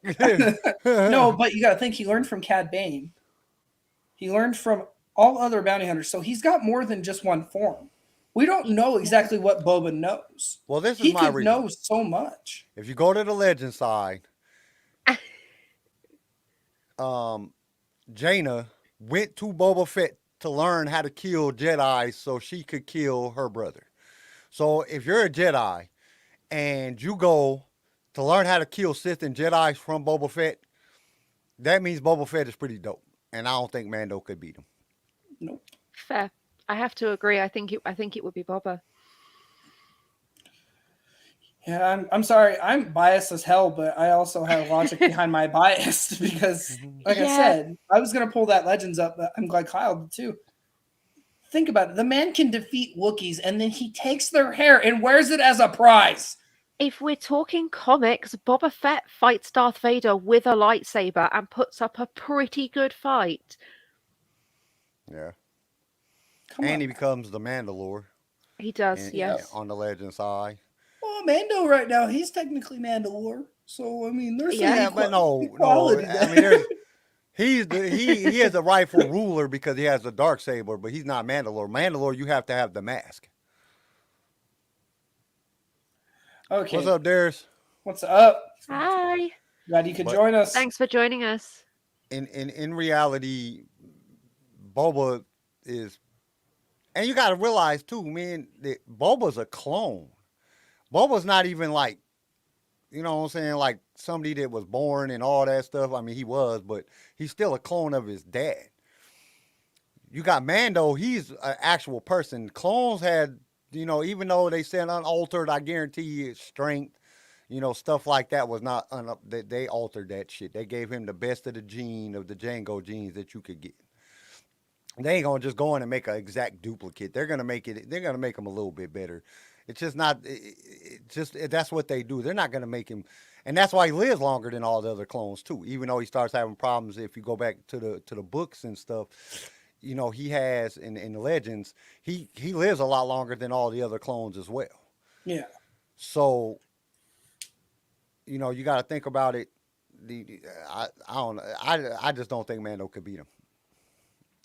No, but you got to think he learned from Cad Bane. He learned from all other bounty hunters, so he's got more than just one form. We don't know exactly what Boba knows. Well, this is He my could reason. know so much. If you go to the legend side, Jaina went to Boba Fett to learn how to kill Jedi so she could kill her brother. So if you're a Jedi and you go to learn how to kill Sith and Jedi from Boba Fett, that means Boba Fett is pretty dope. And I don't think Mando could beat him. Nope. Fair. I have to agree. I think it would be Boba. Yeah, I'm sorry. I'm biased as hell, but I also have logic behind my bias because, like I Yeah. said, I was gonna pull that Legends up, but I'm glad Kyle did too. Think about it. The man can defeat Wookiees, and then he takes their hair and wears it as a prize. If we're talking comics, Boba Fett fights Darth Vader with a lightsaber and puts up a pretty good fight. Yeah. Come And on. he becomes the Mandalore He does, yes. on the Legend side. Well, Mando right now, he's technically Mandalore. So I mean, there's Yeah, some but no. equality I there. mean, he is a rightful ruler because he has the Darksaber, but he's not Mandalore. Mandalore, you have to have the mask. Okay. What's up, Darius? What's up? Hi. Glad you could But- join us. Thanks for joining us. In reality, Boba is, and you got to realize too, man, that Boba's a clone. Boba's not even like, you know what I'm saying, like somebody that was born and all that stuff. I mean, he was, but he's still a clone of his dad. You got Mando, he's an actual person. Clones had, you know, even though they said unaltered, I guarantee you his strength, you know, stuff like that was not, they altered that shit. They gave him the best of the gene, of the Django genes that you could get. They ain't gonna just go in and make an exact duplicate. They're gonna make him a little bit better. It's just not, that's what they do. They're not gonna make him, and that's why he lives longer than all the other clones too. Even though he starts having problems, if you go back to the books and stuff, you know, he has in the Legends, he lives a lot longer than all the other clones as well. Yeah. So, you know, you got to think about it. I don't know. I just don't think Mando could beat him.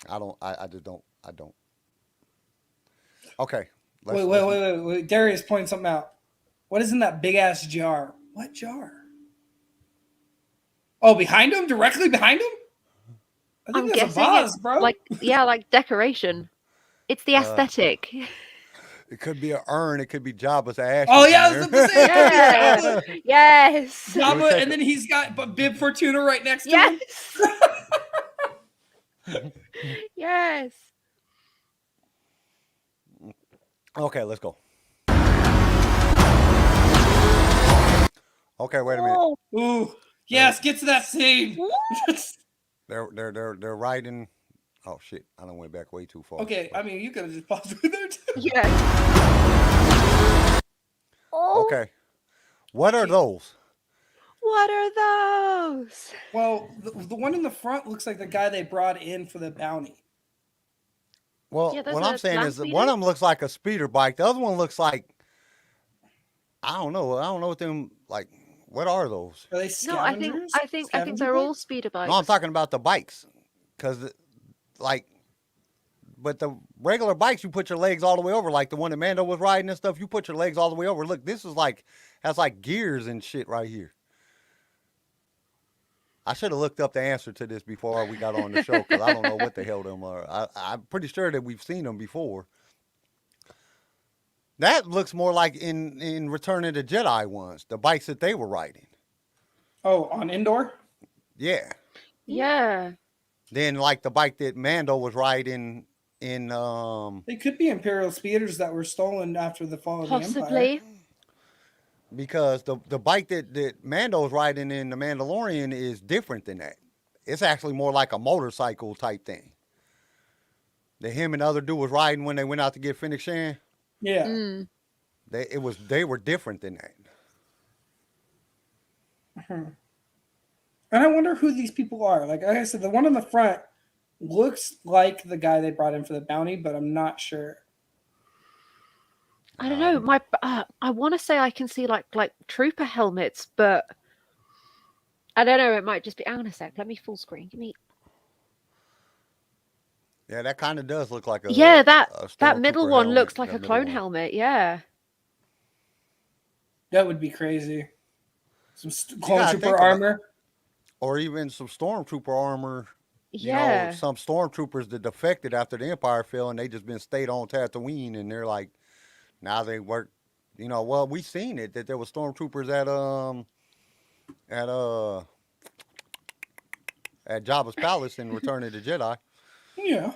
I just don't. I don't. Okay. Wait. Darius pointing something out. What is in that big ass jar? What jar? Oh, behind him? Directly behind him? I think I'm that's a guessing vase, it's bro. like decoration. It's the aesthetic. It could be an urn. It could be Jabba's ashes. Oh, yeah, I in was there. about to say, Yeah. Yes. Jabba, and then he's got Bib Fortuna right next to him. Yes. Yes. Okay, let's go. Okay, wait a minute. Oh, Ooh, yes, get to that scene. They're riding. Oh shit! I done went back way too far. Okay, I mean, you could have just paused right there too. yes. Oh, Okay. What are those? what are those? Well, the one in the front looks like the guy they brought in for the bounty. Well, Yeah, those what are I'm saying land is that speeders? one of them looks like a speeder bike. The other one looks like, I don't know. I don't know what them like. What are those? Are they No, I scavengers? think Scavenger they're all bikes? speeder bikes. No, I'm talking about the bikes, because like, but the regular bikes you put your legs all the way over, like the one that Mando was riding and stuff. You put your legs all the way over. Look, this is like has like gears and shit right here. I should have looked up the answer to this before we got on the show, because I don't know what the hell them are. I'm pretty sure that we've seen them before. That looks more like in Return of the Jedi ones, the bikes that they were riding. Oh, on indoor? Yeah. Yeah. Then like the bike that Mando was riding in They could be Imperial speeders that were stolen after the fall of the Empire. Possibly. because the bike that Mando's riding in The Mandalorian is different than that. It's actually more like a motorcycle type thing. That him and the other dude was riding when they went out to get Fennec Shan. Yeah. Mm. They were different than that. And I wonder who these people are. Like I said, the one on the front looks like the guy they brought in for the bounty, but I'm not sure. I don't know. I want to say I can see like trooper helmets, but I don't know. It might just be. Hang on a sec. Let me full screen. Give me. Yeah, that kind of does look like a Yeah, a that middle stormtrooper one helmet, looks like that a middle clone one. helmet. Yeah. That would be crazy. Some gotta clone think trooper about- armor. Or even some stormtrooper armor. You Yeah. know, some stormtroopers that defected after the Empire fell and they just been stayed on Tatooine, and they're like, now they work. You know, well, we seen it that there were stormtroopers at Jabba's palace in Return of the Jedi. Yeah.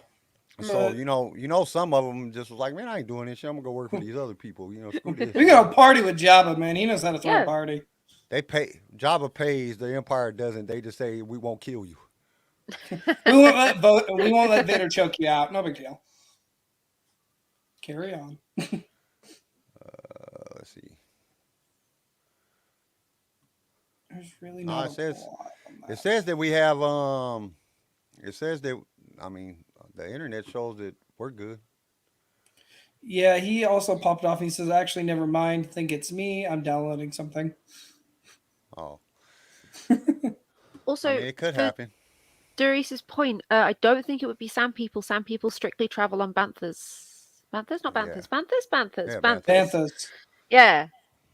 So some of them just was like, man, I ain't doing this shit. I'm gonna go work for these other people. Screw this. We got a party with Jabba, man. He knows how to throw Yeah. a party. They pay. Jabba pays. The Empire doesn't. They just say we won't kill you. We won't let Vader choke you out. No big deal. Carry on. Let's see. There's really not it says lot on that. it says that we have It says that the internet shows that we're good. Yeah, he also popped off. He says, actually, never mind. Think it's me. I'm downloading something. Oh, Also, it could for happen. Doris's point, I don't think it would be Sand People. Sand People strictly travel on banthas. Banthas, not banthas. Yeah. Banthas. Yeah, Banthas. Banthas. Yeah.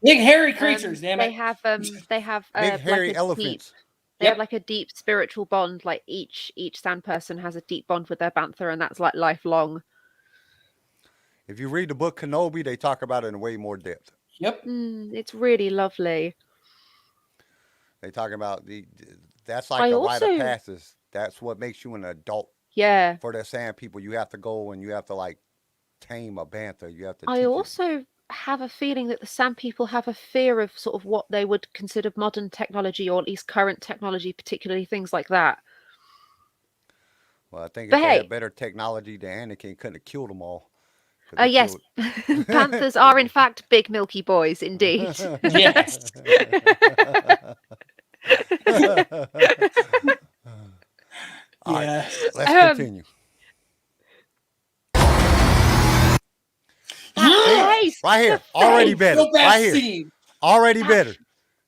Big hairy creatures, damn They it. have Big hairy like a elephants. They have like a deep spiritual bond. Like each sand person has a deep bond with their bantha, and that's like lifelong. If you read the book Kenobi, they talk about it in way more depth. Yep. It's really lovely. They talk about that's like a rite of passage. That's what makes you an adult. Yeah. For the Sand People, you have to go and you have to like tame a bantha. You have to. I also have a feeling that the Sand People have a fear of sort of what they would consider modern technology, or at least current technology, particularly things like that. Well, I think if they had better technology, the Anakin couldn't have killed them all. Yes, panthers are in fact big milky boys, indeed. Yes. All right, Yes. let's continue. Right here, already better. Right here, Scene. already better.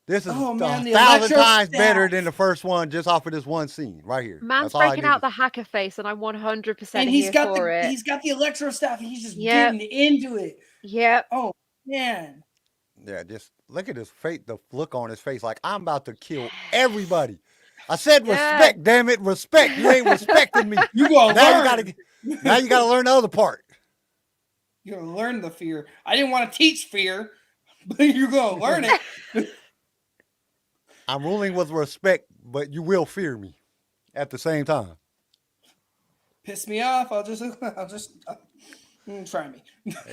This is Oh, man, the 1,000 electro times better staff. than the first one, just off of this one scene right here. Man's That's all I breaking need out to- the hacker face, and I'm 100% And here he's got for it. he's got the electro staff. He's just Yep. getting into it. Yep. Oh man. Yeah, just look at his face, the look on his face, like I'm about to kill everybody. I said respect, damn it, respect. You ain't respecting me. You gonna Now learn. you gotta learn the other part. You're gonna learn the fear. I didn't want to teach fear, but you're gonna learn it. I'm ruling with respect, but you will fear me at the same time. Piss me off. I'll just try me.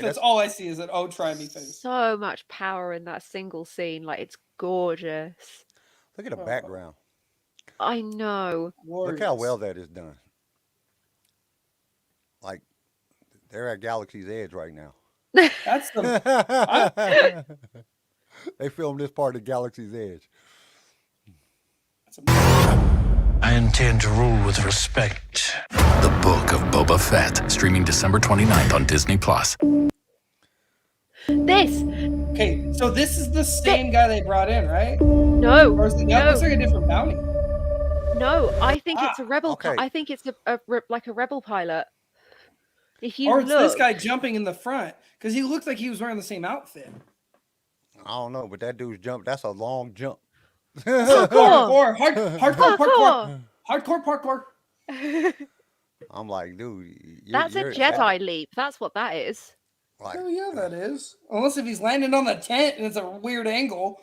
That's all I see is an try me face. So much power in that single scene. Like, it's gorgeous. Look at the background. I know. Look how well that is done. Like, they're at Galaxy's Edge right now. That's the They filmed this part of Galaxy's Edge. I intend to rule with respect. The Book of Boba Fett, streaming December 29th on Disney+. This. Okay, so this is the same guy they brought in, right? No. Or is it, that looks like a different bounty. No, I think it's a rebel. okay. I think it's like a rebel pilot. If you Or it's look, this guy jumping in the front because he looked like he was wearing the same outfit. I don't know, but that dude's jump, that's a long jump. Hardcore parkour. I'm like, dude. that's a Jedi leap. That's what that is. Like, Oh yeah, that is. Unless if he's landing on the tent and it's a weird angle.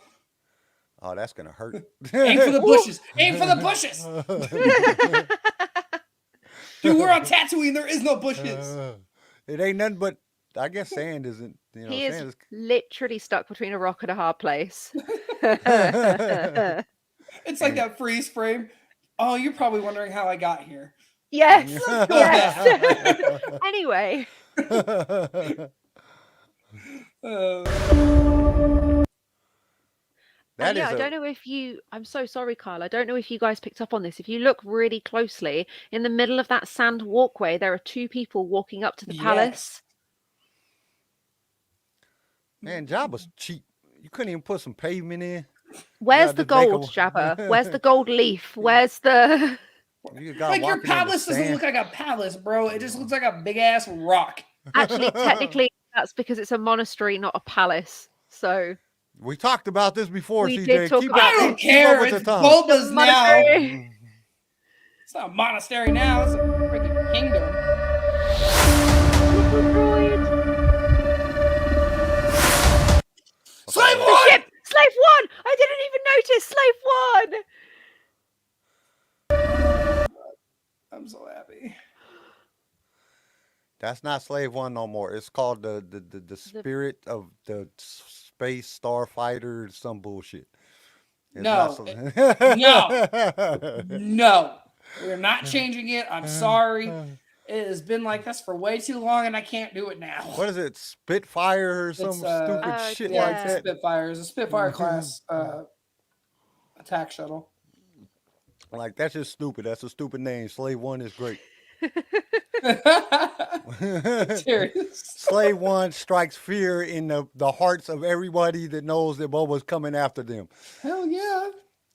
oh, that's going to hurt. Aim for the bushes. Aim for the bushes. Dude, we're on Tatooine. There is no bushes. It ain't nothing but, I guess sand isn't, He sand is literally stuck between a rock and a hard place. It's like that freeze frame. Oh, you're probably wondering how I got here. Yes. Yes. Anyway. I don't know if you. I'm so sorry, Kyle. I don't know if you guys picked up on this. If you look really closely, in the middle of that sand walkway, there are two people walking up to the palace. Man, Jabba's cheap. You couldn't even put some pavement in. Where's the gold, Jabba? Where's the gold leaf? Where's the? Like your palace doesn't look like a palace, bro. It just looks like a big ass rock. Actually, technically, that's because it's a monastery, not a palace. So we talked about this before, we CJ. did talk about I don't care. It's Boba's now. It's not a monastery now. It's a freaking kingdom. Slave one! Ship! Slave one! I didn't even notice. Slave one. I'm so happy. That's not Slave One no more. It's called the Spirit of the Space Starfighter, some bullshit. It's No, no, we're not changing it. I'm sorry. It has been like this for way too long, and I can't do it now. What is it? Spitfire or some It's, stupid shit yeah. like It's that? Spitfire. It's a Spitfire class attack shuttle. Like that's just stupid. That's a stupid name. Slave One is great. Serious. Slave One strikes fear in the hearts of everybody that knows that Boba's coming after them. Hell yeah.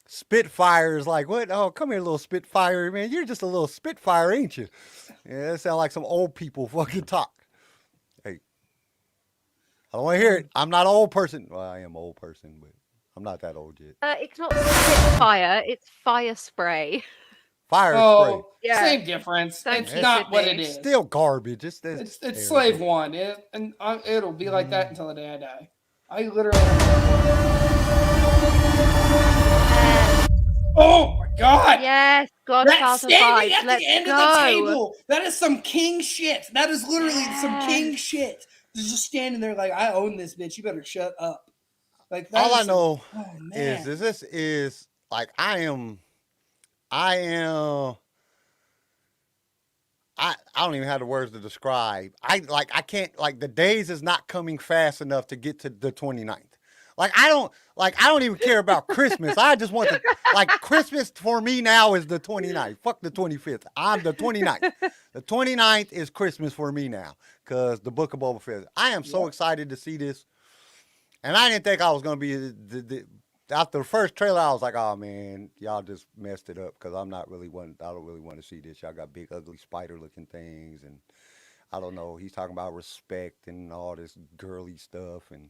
Spitfire is like, what? Oh, come here, little Spitfire, man. You're just a little Spitfire, ain't you? Yeah, that sound like some old people fucking talk. Hey, I don't want to hear it. I'm not an old person. Well, I am an old person, but I'm not that old yet. It's not Spitfire, it's fire spray. Fire spray. Oh, Yeah. same difference. Thank It's you, not what it Sydney. is. Still garbage. It's It's Slave One, and it'll be like that until the day I die. I literally. Oh my god! Yes, That's Godfather standing 5. at Let's the end go. of the table. That is some king shit. That is literally some king shit. Just standing there like, I own this bitch. You better shut up. Like that All I is know oh, is man. this is like I don't even have the words to describe. I can't, like, the days is not coming fast enough to get to the 29th. I don't even care about Christmas. I just want to, Christmas for me now is the 29th. Fuck the 25th. I'm the 29th. The 29th is Christmas for me now because the Book of Boba Fett. I am so excited to see this. And I didn't think I was going to be after the first trailer, I was like, oh man, y'all just messed it up because I don't really want to see this. Y'all got big, ugly spider looking things. And I don't know. He's talking about respect and all this girly stuff. And,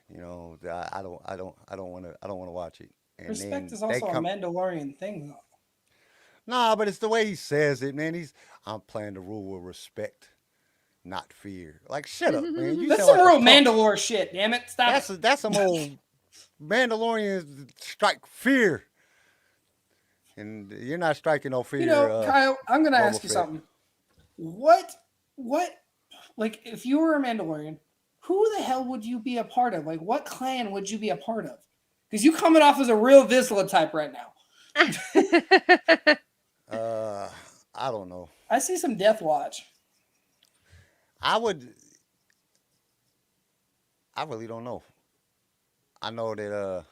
you know, I don't want to watch it. And Respect is also a Mandalorian thing, though. Nah, but it's the way he says it, man. I'm playing the rule with respect, not fear. Like, shut up, man. You That's sound some like real Mandalore shit, damn it. Stop it. That's some old Mandalorians strike fear. And you're not striking no fear. You know, Kyle, I'm going to ask you Fett. something. What, like, if you were a Mandalorian, who the hell would you be a part of? Like, what clan would you be a part of? Because you coming off as a real Vizsla type right now. I don't know. I see some Death Watch. I really don't know. I know that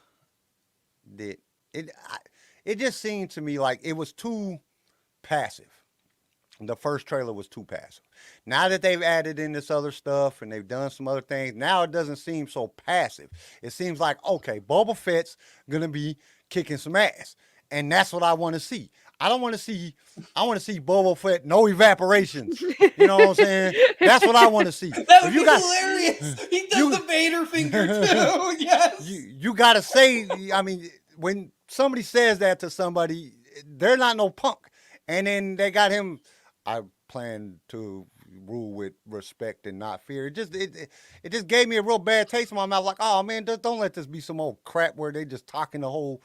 it just seemed to me like it was too passive. The first trailer was too passive. Now that they've added in this other stuff and they've done some other things, now it doesn't seem so passive. It seems like, okay, Boba Fett's gonna be kicking some ass. And that's what I want to see. I want to see Boba Fett, no evaporations. You know what I'm saying? That's what I want to see. That would be hilarious. He does the Vader finger too. Yes. You got to say, I mean, when somebody says that to somebody, they're not no punk. And then they got him, I plan to rule with respect and not fear. It just gave me a real bad taste in my mouth. Like, oh man, don't let this be some old crap where they just talking the whole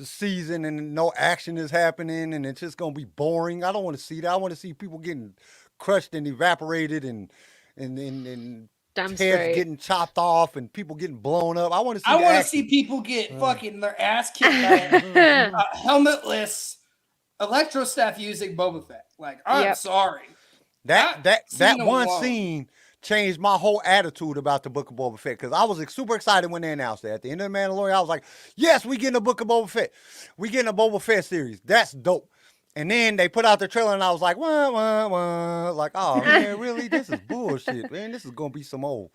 season and no action is happening and it's just gonna be boring. I don't want to see that. I want to see people getting crushed and evaporated and heads getting chopped off and people getting blown up. I want to see people get fucking their ass kicked by helmetless electro staff using Boba Fett. Like, I'm sorry. That one scene changed my whole attitude about the Book of Boba Fett because I was super excited when they announced that. At the end of The Mandalorian, I was like, yes, we getting a Book of Boba Fett. We getting a Boba Fett series. That's dope. And then they put out the trailer and I was like, wah, wah, wah. Like, oh, man, really? This is bullshit, man. This is going to be some old.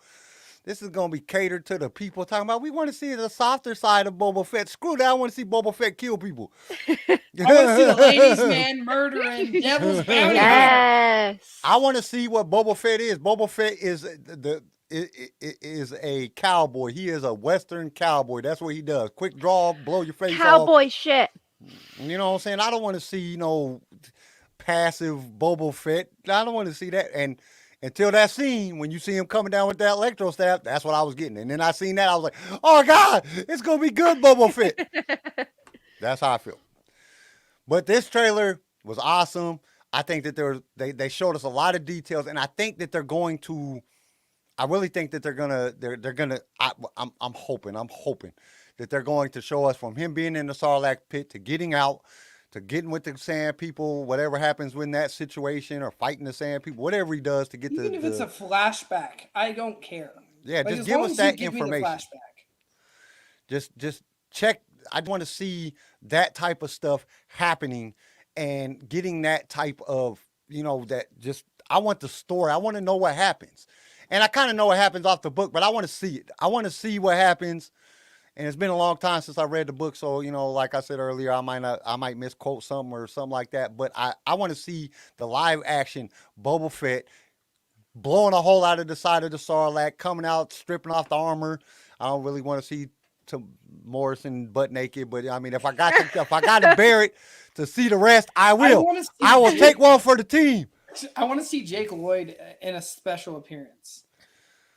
This is going to be catered to the people talking about, we want to see the softer side of Boba Fett. Screw that. I want to see Boba Fett kill people. I want to see the ladies' man murdering devil's bounty. Yes. I want to see what Boba Fett is. Boba Fett is a cowboy. He is a Western cowboy. That's what he does. Quick draw, blow your face off. Cowboy shit. You know what I'm saying? I don't want to see, passive Boba Fett. I don't want to see that. And until that scene, when you see him coming down with that electro staff, that's what I was getting. And then I seen that, I was like, oh, God, it's going to be good, Boba Fett. That's how I feel. But this trailer was awesome. I think that they showed us a lot of details, and I think that they're going to. I really think that they're gonna. I'm hoping that they're going to show us from him being in the Sarlacc pit to getting out, to getting with the Sand People, whatever happens in that situation, or fighting the Sand People, whatever he does to get Even if it's a flashback, I don't care. Yeah, Like, just as give long us as you that give me the information. flashback. Just check. I want to see that type of stuff happening and getting that type of, that just, I want the story. I want to know what happens. And I kind of know what happens off the book, but I want to see it. I want to see what happens. And it's been a long time since I read the book. So, like I said earlier, I might misquote something or something like that. But I want to see the live action Boba Fett blowing a hole out of the side of the Sarlacc, coming out, stripping off the armor. I don't really want to see Morrison butt naked, but I mean, if I got to bear it to see the rest, I will. I will take one for the team. I want to see Jake Lloyd in a special appearance,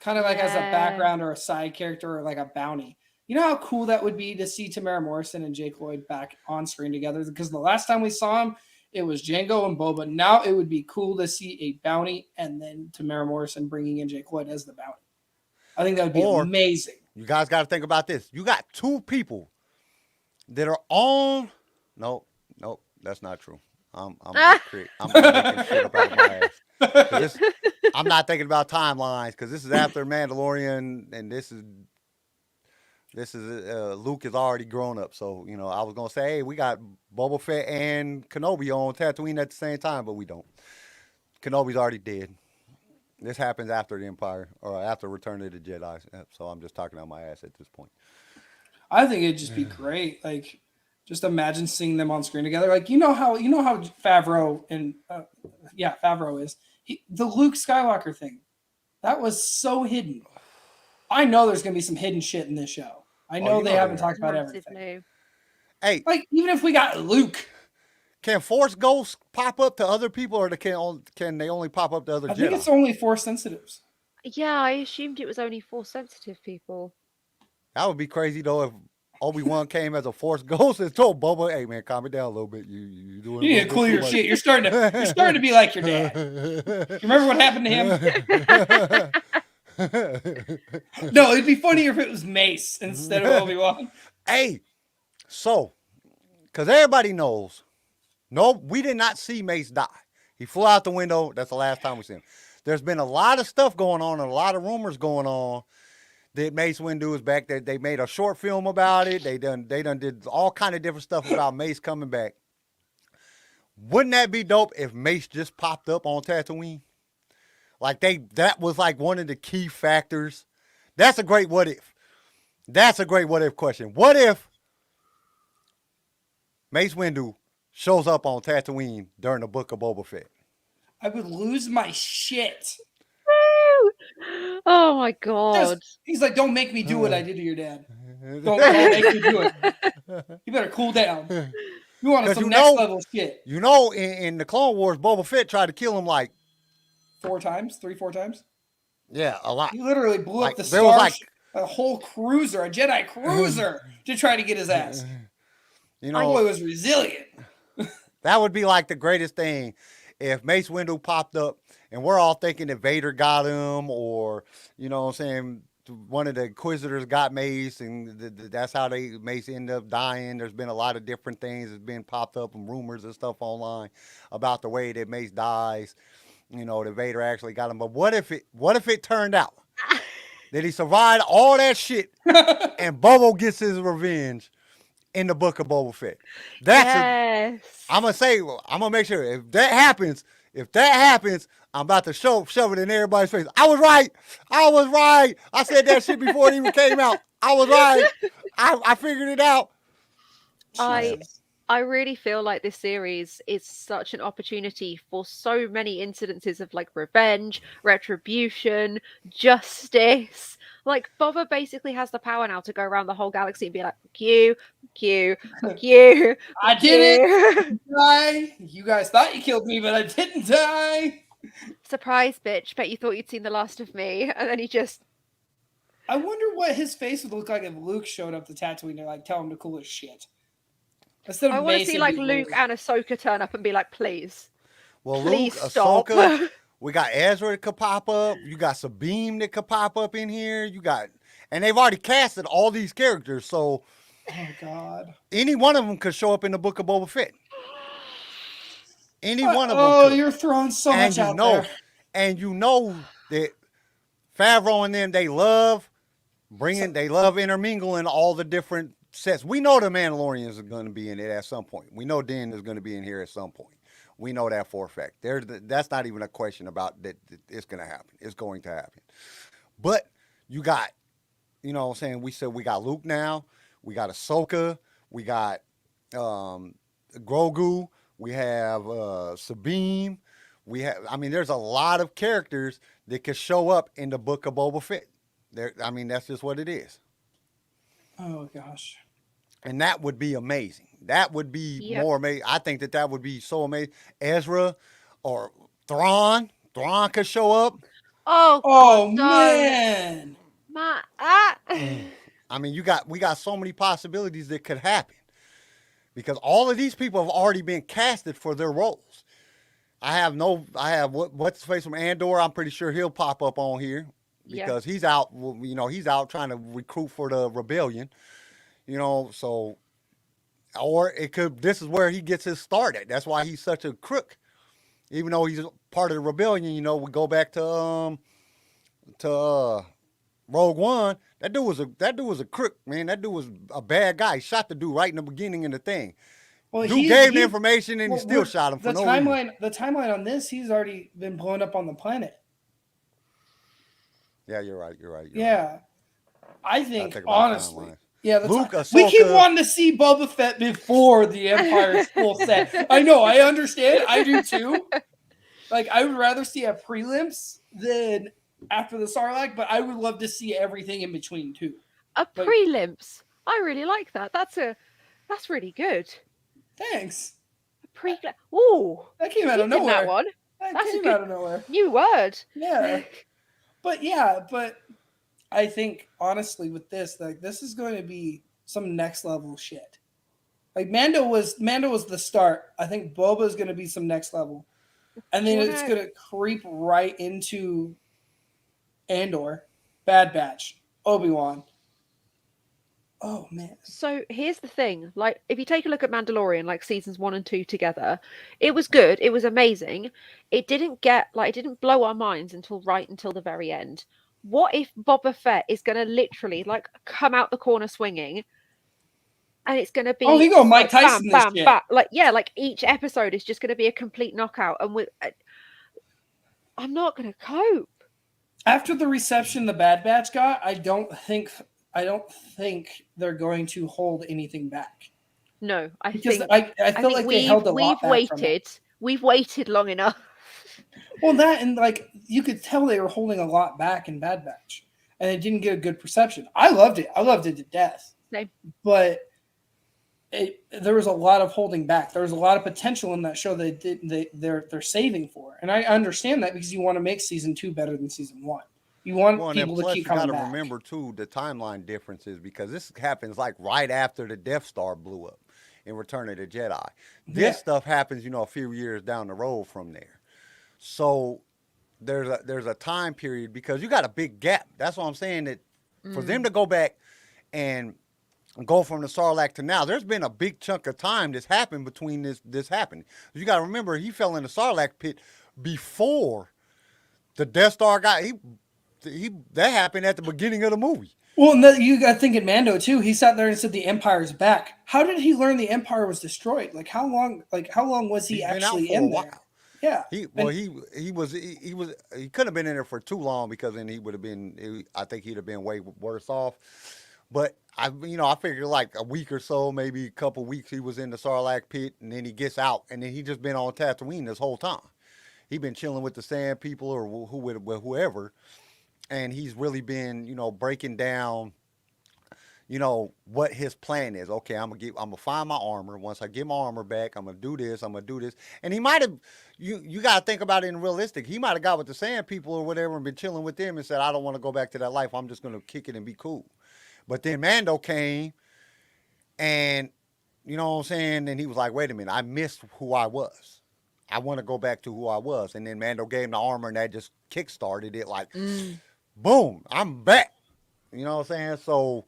kind of like as a background or a side character or like a bounty. You know how cool that would be to see Tamara Morrison and Jake Lloyd back on screen together? Because the last time we saw him, it was Jango and Boba. Now it would be cool to see a bounty and then Tamara Morrison bringing in Jake Lloyd as the bounty. I think that would be amazing. You guys got to think about this. You got two people that are on. Nope, that's not true. I'm making shit up out of my ass. I'm not thinking about timelines because this is after Mandalorian, and this is Luke is already grown up. So I was gonna say, hey, we got Boba Fett and Kenobi on Tatooine at the same time, but we don't. Kenobi's already dead. This happens after the Empire or after Return of the Jedi. So I'm just talking out my ass at this point. I think it'd just be great. Like, just imagine seeing them on screen together. Like, you know how Favreau and Favreau is the Luke Skywalker thing. That was so hidden. I know there's gonna be some hidden shit in this show. I know they haven't talked about everything. Hey, like even if we got Luke. Can Force ghosts pop up to other people, or can they only pop up to other Jedi? I think it's only Force sensitives. Yeah, I assumed it was only Force sensitive people. That would be crazy though if Obi-Wan came as a Force ghost and told Boba, "Hey man, calm it down a little bit. You doing? You need to cool your shit. You're starting to be like your dad. You remember what happened to him? No, it'd be funnier if it was Mace instead of Obi-Wan. Hey, so because everybody knows. No, we did not see Mace die. He flew out the window. That's the last time we see him. There's been a lot of stuff going on and a lot of rumors going on that Mace Windu is back. They made a short film about it. They done did all kind of different stuff about Mace coming back. Wouldn't that be dope if Mace just popped up on Tatooine? Like that was like one of the key factors. That's a great what if. That's a great what if question. What if Mace Windu shows up on Tatooine during the Book of Boba Fett? I would lose my shit. Oh my god! He's like, "Don't make me do what I did to your dad. Don't make me do it. You better cool down. You want some next level shit." In the Clone Wars, Boba Fett tried to kill him like 4 times. Yeah, a lot. He literally blew up the Star, a whole cruiser, a Jedi cruiser, to try to get his ass. Boy was resilient. That would be like the greatest thing if Mace Windu popped up and we're all thinking that Vader got him, or one of the Inquisitors got Mace, and that's how Mace ended up dying. There's been a lot of different things that's been popped up and rumors and stuff online about the way that Mace dies. That Vader actually got him. But what if it turned out that he survived all that shit and Bobo gets his revenge in the Book of Boba Fett? I'm gonna make sure if that happens, I'm about to shove it in everybody's face. I was right. I said that shit before it even came out. I was right. I figured it out. I really feel like this series is such an opportunity for so many incidences of like revenge, retribution, justice. Like Boba basically has the power now to go around the whole galaxy and be like, fuck you. I didn't die. You guys thought you killed me, but I didn't die. Surprise, bitch. Bet you thought you'd seen the last of me. And then he just... I wonder what his face would look like if Luke showed up to Tatooine to like tell him to cool his shit. I want to see like Luke and Ahsoka turn up and be like, please. Well, Please Luke, stop. Ahsoka, we got Ezra that could pop up. You got Sabine that could pop up in here. And they've already casted all these characters, so Oh God. any one of them could show up in the Book of Boba Fett. Any one of them Oh, could. you're throwing so And much out there. And you know that Favreau and them, they love intermingling all the different sets. We know the Mandalorians are going to be in it at some point. We know Din is going to be in here at some point. We know that for a fact. That's not even a question about that. It's going to happen. It's going to happen. But you got, you know what I'm saying? We said we got Luke now. We got Ahsoka. We got Grogu. We have Sabine. There's a lot of characters that could show up in the Book of Boba Fett. That's just what it is. Oh gosh. And that would be amazing. That would be more amazing. I think that would be so amazing. Ezra or Thrawn. Thrawn could show up. Oh man. We got so many possibilities that could happen. Because all of these people have already been casted for their roles. I have what's his face from Andor. I'm pretty sure he'll pop up on here because he's out. You know, he's out trying to recruit for the rebellion. You know, so or it could. This is where he gets his start at. That's why he's such a crook. Even though he's part of the rebellion, you know, we go back to Rogue One. That dude was a crook, man. That dude was a bad guy. He shot the dude right in the beginning of the thing. Well, dude gave him the information and he still shot him for no reason. The timeline on this, he's already been blown up on the planet. Yeah, you're right. Yeah. I think honestly. Yeah, Luke, we keep wanting to see Boba Fett before the Empire's full set. I know, I understand. I do too. Like, I would rather see a prelims than after the Sarlacc, but I would love to see everything in between too. Prelims. I really like that. That's really good. Thanks. Ooh, that came out of nowhere. That one. That's came out of nowhere. New word. Yeah. But I think honestly with this, like this is going to be some next level shit. Like Mando was the start. I think Boba is going to be some next level, and then it's going to creep right into Andor, Bad Batch, Obi-Wan. Oh man. So here's the thing, like if you take a look at Mandalorian, like seasons 1 and 2 together, it was good, it was amazing. It didn't blow our minds until the very end. What if Boba Fett is going to literally like come out the corner swinging, and it's going to be he go Mike Tyson bam, bam, bam, like each episode is just going to be a complete knockout, and I'm not going to cope. After the reception the Bad Batch got, I don't think they're going to hold anything back. No, I feel like they held a lot back from it. We've waited long enough. Well, that and like you could tell they were holding a lot back in Bad Batch, and it didn't get a good perception. I loved it. I loved it to death. Same. But there was a lot of holding back. There was a lot of potential in that show they're saving for, and I understand that because you want to make season 2 better than season 1. You want people to keep coming back. You got to remember too the timeline differences because this happens like right after the Death Star blew up in Return of the Jedi. This stuff happens, a few years down the road from there. So there's a time period because you got a big gap. That's what I'm saying, that for them to go back and go from the Sarlacc to now, there's been a big chunk of time that's happened between this happening. You got to remember, he fell in the Sarlacc pit before the Death Star got that happened at the beginning of the movie. Well, you got to think in Mando too. He sat there and said the Empire's back. How did he learn the Empire was destroyed? Like how long was he actually in there? Yeah. He couldn't have been in there for too long because then he would have been. I think he'd have been way worse off. But I figured like a week or so, maybe a couple weeks, he was in the Sarlacc pit, and then he gets out, and then he just been on Tatooine this whole time. He been chilling with the Sand People or whoever, and he's really been, breaking down, what his plan is. Okay, I'm gonna find my armor. Once I get my armor back, I'm gonna do this. And he might have, you gotta think about it in realistic. He might have got with the Sand People or whatever and been chilling with them and said, I don't want to go back to that life. I'm just gonna kick it and be cool. But then Mando came, and you know what I'm saying? And he was like, wait a minute, I missed who I was. I want to go back to who I was. And then Mando gave him the armor, and that just kick-started it like, boom, I'm back. You know what I'm saying? So,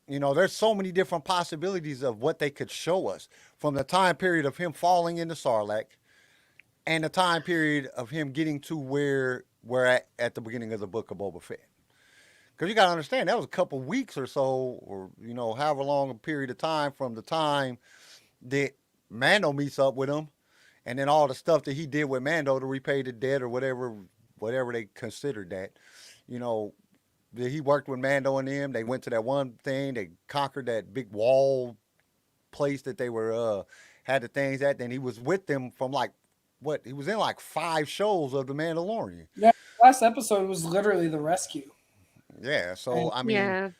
you know, there's so many different possibilities of what they could show us from the time period of him falling into Sarlacc and the time period of him getting to where we're at the beginning of the Book of Boba Fett. Because you got to understand, that was a couple weeks or so, or, you know, however long a period of time from the time that Mando meets up with him, and then all the stuff that he did with Mando to repay the debt or whatever they considered that. You know, he worked with Mando and them. They went to that one thing. They conquered that big wall place that they were had the things at. Then he was with them from he was in 5 shows of The Mandalorian. Yeah, last episode was literally the rescue. Yeah, so I mean,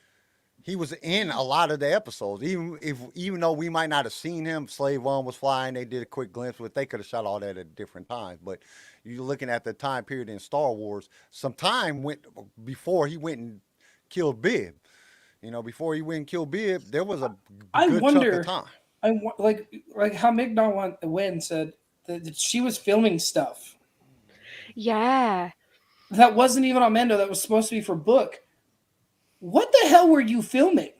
he was in a lot of the episodes. Even though we might not have seen him, Slave One was flying. They did a quick glimpse, but they could have shot all that at different times. But you're looking at the time period in Star Wars. Some time went before he went and killed Bib. You know, before he went and killed Bib, there was a good chunk of time. Like how Mignon Wen said that she was filming stuff. Yeah. That wasn't even on Mando. That was supposed to be for book. What the hell were you filming?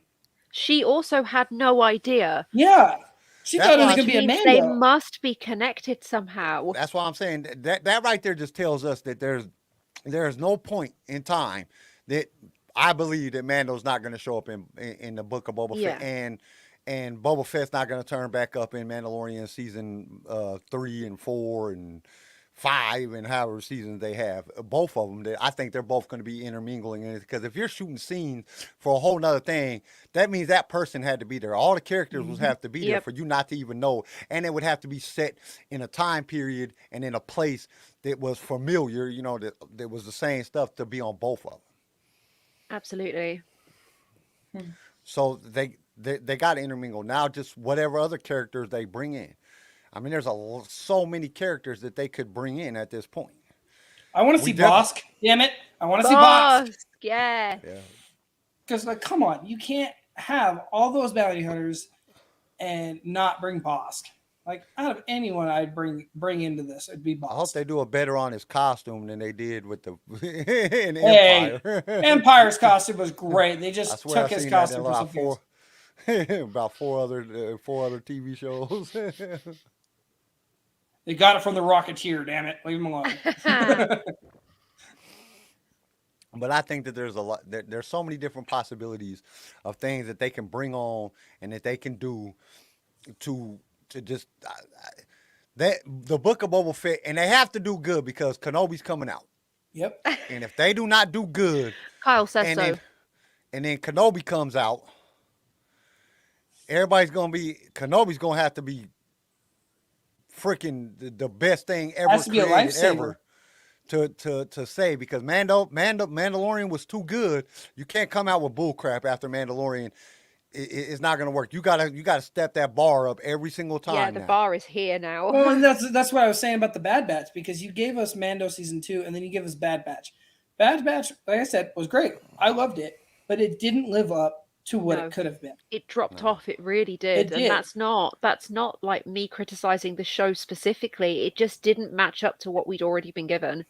She also had no idea. Yeah. She thought it was going to be a Mando. They must be connected somehow. That's why I'm saying that right there just tells us that there's no point in time that I believe that Mando's not going to show up in the Book of Boba Fett, and Boba Fett's not going to turn back up in Mandalorian season 3 and 4 and 5 and however seasons they have. Both of them, I think they're both going to be intermingling in it, because if you're shooting scenes for a whole nother thing, that means that person had to be there. All the characters would have to be there for you not to even know, and it would have to be set in a time period and in a place that was familiar, you know, that was the same stuff to be on both of them. Absolutely. So they got to intermingle. Now just whatever other characters they bring in. I mean, there's so many characters that they could bring in at this point. I want to see Bosk. Damn it. I want to see Bosk. Yeah. Because, like, come on. You can't have all those bounty hunters and not bring Bosk. Like, out of anyone I'd bring into this, it'd be Bosk. I hope they do a better on his costume than they did with in Empire. Empire's costume was great. They just took his costume for something about four other TV shows. They got it from the Rocketeer, damn it. Leave him alone. But I think that there's a lot. There's so many different possibilities of things that they can bring on and that they can do to just that the Book of Boba Fett, and they have to do good because Kenobi's coming out. Yep. And if they do not do good, Kyle says so. And then Kenobi comes out, Kenobi's gonna have to be freaking the best thing ever has to be a created ever to say, because Mandalorian was too good. You can't come out with bull crap after Mandalorian. It's not gonna work. You gotta step that bar up every single time. Yeah, the bar is here now. Well, and that's what I was saying about the Bad Batch, because you gave us Mando season 2 and then you give us Bad Batch. Bad Batch, like I said, was great. I loved it, but it didn't live up to what it could have been. It dropped off. It really did. And that's not like me criticizing the show specifically. It just didn't match up to what we'd already been given.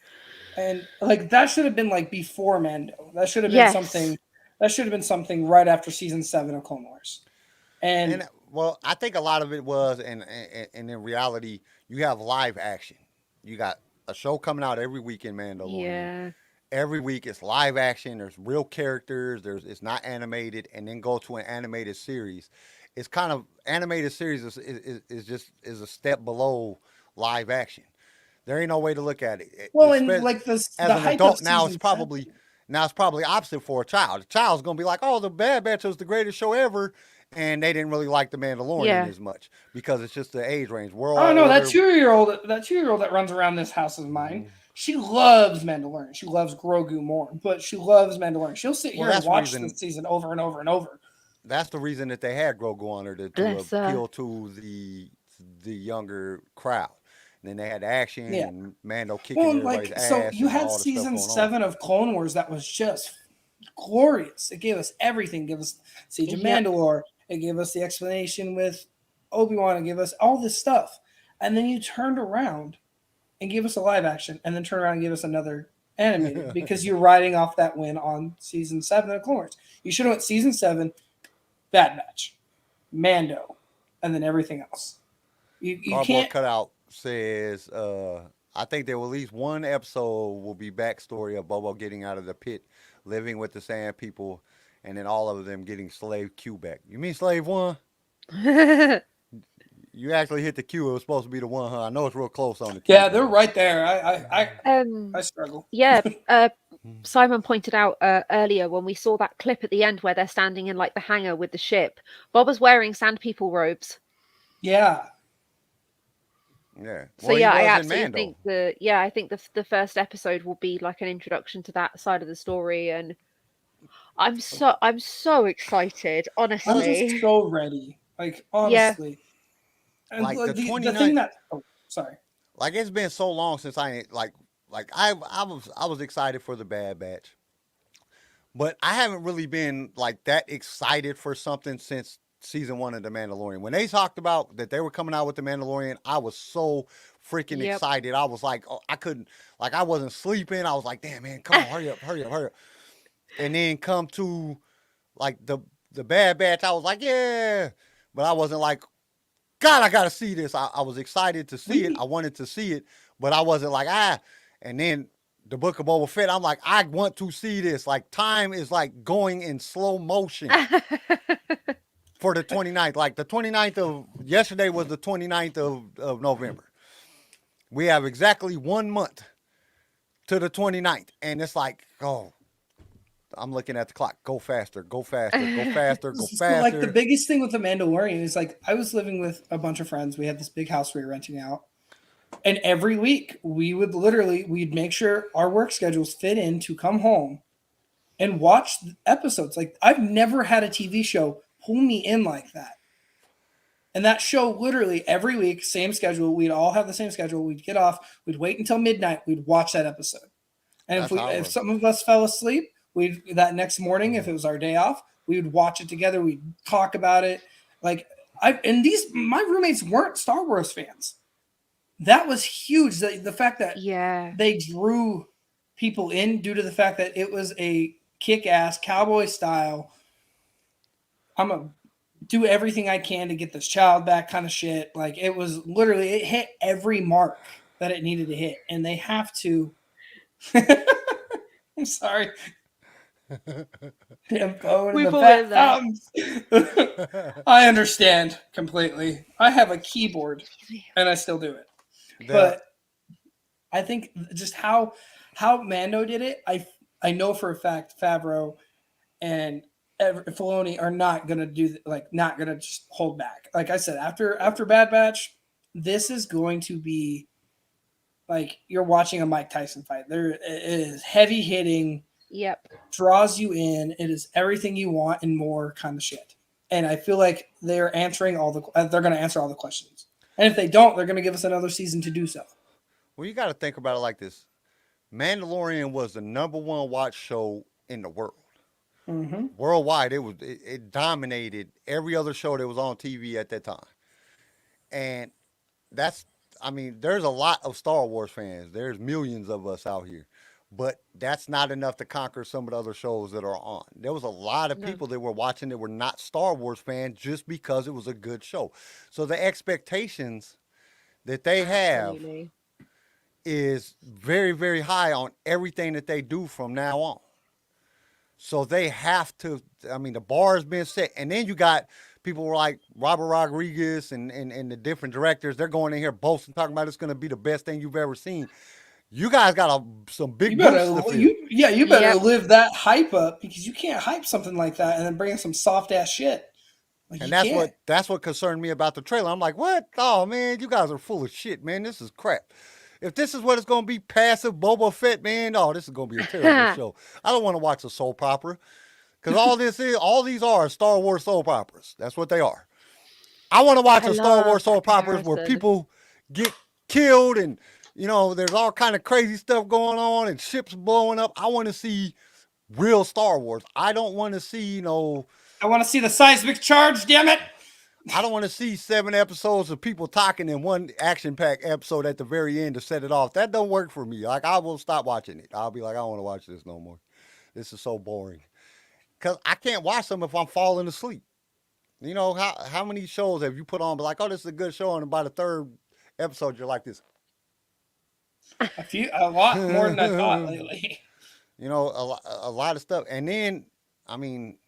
And like that should have been like before Mando. That should have been something. That should have been something right after season 7 of Clone Wars. And well, I think a lot of it was, and in reality, you have live action. You got a show coming out every week in Mandalorian. Yeah. Every week it's live action. There's real characters. It's not animated, and then go to an animated series. It's kind of animated series is a step below live action. There ain't no way to look at it. Well, and like as an adult now, it's probably opposite for a child. The child's gonna be like, "Oh, the Bad Batch was the greatest show ever," and they didn't really like the Mandalorian as much because it's just the age range. That 2-year-old that runs around this house of mine. She loves Mandalorian. She loves Grogu more, but she loves Mandalorian. She'll sit here and watch this season over and over and over. That's the reason that they had Grogu on her to appeal to the younger crowd. And then they had action and Mando kicking everybody's ass. So you had season 7 of Clone Wars that was just glorious. It gave us everything. It gave us Siege of Mandalore. It gave us the explanation with Obi-Wan. It gave us all this stuff. and then you turned around and gave us a live action, and then turn around and give us another animated because you're riding off that win on season 7 of Clone Wars. You should have went season 7, Bad Batch, Mando, and then everything else. You Cardboard can't. Cutout says, I think there will at least one episode will be backstory of Bobo getting out of the pit, living with the Sand People, and then all of them getting Slave Q back. You mean Slave 1? You actually hit the Q. It was supposed to be the 1, huh? I know it's real close on the Q. Yeah, they're right there. I struggle. Yeah, Simon pointed out earlier when we saw that clip at the end where they're standing in like the hangar with the ship. Bob was wearing Sand People robes. Yeah. Yeah. So yeah, I absolutely think I think the first episode will be like an introduction to that side of the story, and I'm so excited, honestly. I'm just so ready. Like honestly. Yeah. And like the thing that sorry. Like it's been so long since I was excited for the Bad Batch. But I haven't really been like that excited for something since season 1 of The Mandalorian. When they talked about that they were coming out with The Mandalorian, I was so freaking excited. I was like, oh, I wasn't sleeping. I was like, damn man, come on, hurry up. And then come to like the Bad Batch, I was like, yeah. But I wasn't like, God, I gotta see this. I was excited to see it. I wanted to see it, but I wasn't like, And then the Book of Boba Fett, I'm like, I want to see this. Like time is like going in slow motion. For the 29th. Like the 29th of yesterday was the 29th of November. We have exactly 1 month to the 29th. And it's like, oh, I'm looking at the clock. Go faster. Like the biggest thing with The Mandalorian is like I was living with a bunch of friends. We had this big house we were renting out. And every week we'd make sure our work schedules fit in to come home and watch episodes. Like I've never had a TV show pull me in like that. And that show literally every week, same schedule. We'd all have the same schedule. We'd get off. We'd wait until midnight. We'd watch that episode. And if some of us fell asleep, that next morning, if it was our day off, we would watch it together. We'd talk about it. Like my roommates weren't Star Wars fans. That was huge. The fact that they drew people in due to the fact that it was a kick-ass cowboy style. I'm going to do everything I can to get this child back kind of shit. Like it was literally, it hit every mark that it needed to hit. And they have to, I'm sorry. Damn phone in the back. I understand completely. I have a keyboard and I still do it. But I think just how Mando did it, I know for a fact Favreau and Filoni are not gonna not gonna just hold back. Like I said, after Bad Batch, this is going to be like you're watching a Mike Tyson fight. It is heavy hitting. Yep. Draws you in. It is everything you want and more kind of shit. And I feel like they're going to answer all the questions. And if they don't, they're going to give us another season to do so. Well, you got to think about it like this. Mandalorian was the number 1 watch show in the world. Mm-hmm. Worldwide, it dominated every other show that was on TV at that time. And there's a lot of Star Wars fans. There's millions of us out here. But that's not enough to conquer some of the other shows that are on. There was a lot of people that were watching that were not Star Wars fans just because it was a good show. So the expectations that they have is very, very high on everything that they do from now on. So they have to, the bar has been set. And then you got people like Robert Rodriguez and the different directors. They're going in here boasting, talking about it's going to be the best thing you've ever seen. You guys got some big boots to fill. You better live that hype up because you can't hype something like that and then bring in some soft ass shit. And that's what concerned me about the trailer. I'm like, what? Oh man, you guys are full of shit, man. This is crap. If this is what it's gonna be, passive Boba Fett, man, this is gonna be a terrible show. I don't want to watch a soap opera because all these are Star Wars soap operas. That's what they are. I want to watch a Star Wars soap operas where people get killed and. There's all kind of crazy stuff going on and ships blowing up. I want to see real Star Wars. I don't want to see, I want to see the seismic charge, damn it. I don't want to see 7 episodes of people talking in one action-packed episode at the very end to set it off. That don't work for me. Like, I will stop watching it. I'll be like, I don't want to watch this no more. This is so boring. Because I can't watch them if I'm falling asleep. You know, how many shows have you put on, but like, oh, this is a good show, and by the 3rd episode, you're like this. A lot more than I thought lately. You know, a lot of stuff. And then, I mean,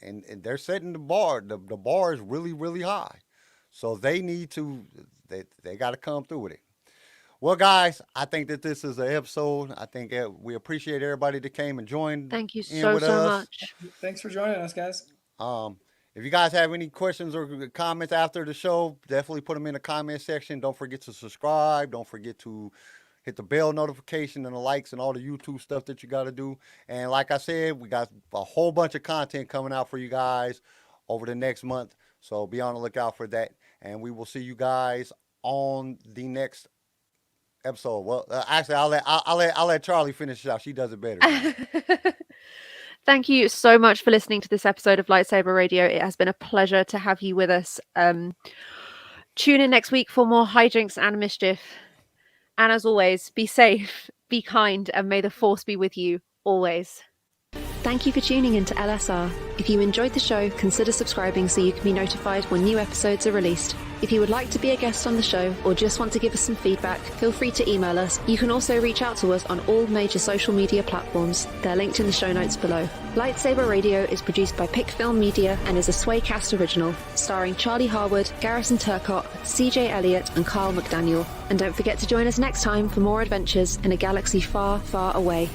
and they're setting the bar. The bar is really, really high. So they need to, they got to come through with it. Well, guys, I think that this is an episode. I think we appreciate everybody that came and joined. Thank you so much. Thanks for joining us, guys. If you guys have any questions or comments after the show, definitely put them in the comment section. Don't forget to subscribe. Don't forget to hit the bell notification and the likes and all the YouTube stuff that you got to do. And like I said, we got a whole bunch of content coming out for you guys over the next month. So be on the lookout for that. And we will see you guys on the next episode. Well, actually, I'll let Charlie finish it out. She does it better. Thank you so much for listening to this episode of LightSaber Radio. It has been a pleasure to have you with us. Tune in next week for more hijinks and mischief. And as always, be safe, be kind, and may the Force be with you always. Thank you for tuning in to LSR. If you enjoyed the show, consider subscribing so you can be notified when new episodes are released. If you would like to be a guest on the show or just want to give us some feedback, feel free to email us. You can also reach out to us on all major social media platforms. They're linked in the show notes below. LightSaber Radio is produced by Pick Film Media and is a Swaycast original, starring Charlie Harwood, Garrison Turcott, CJ Elliott, and Carl McDaniel. And don't forget to join us next time for more adventures in a galaxy far, far away.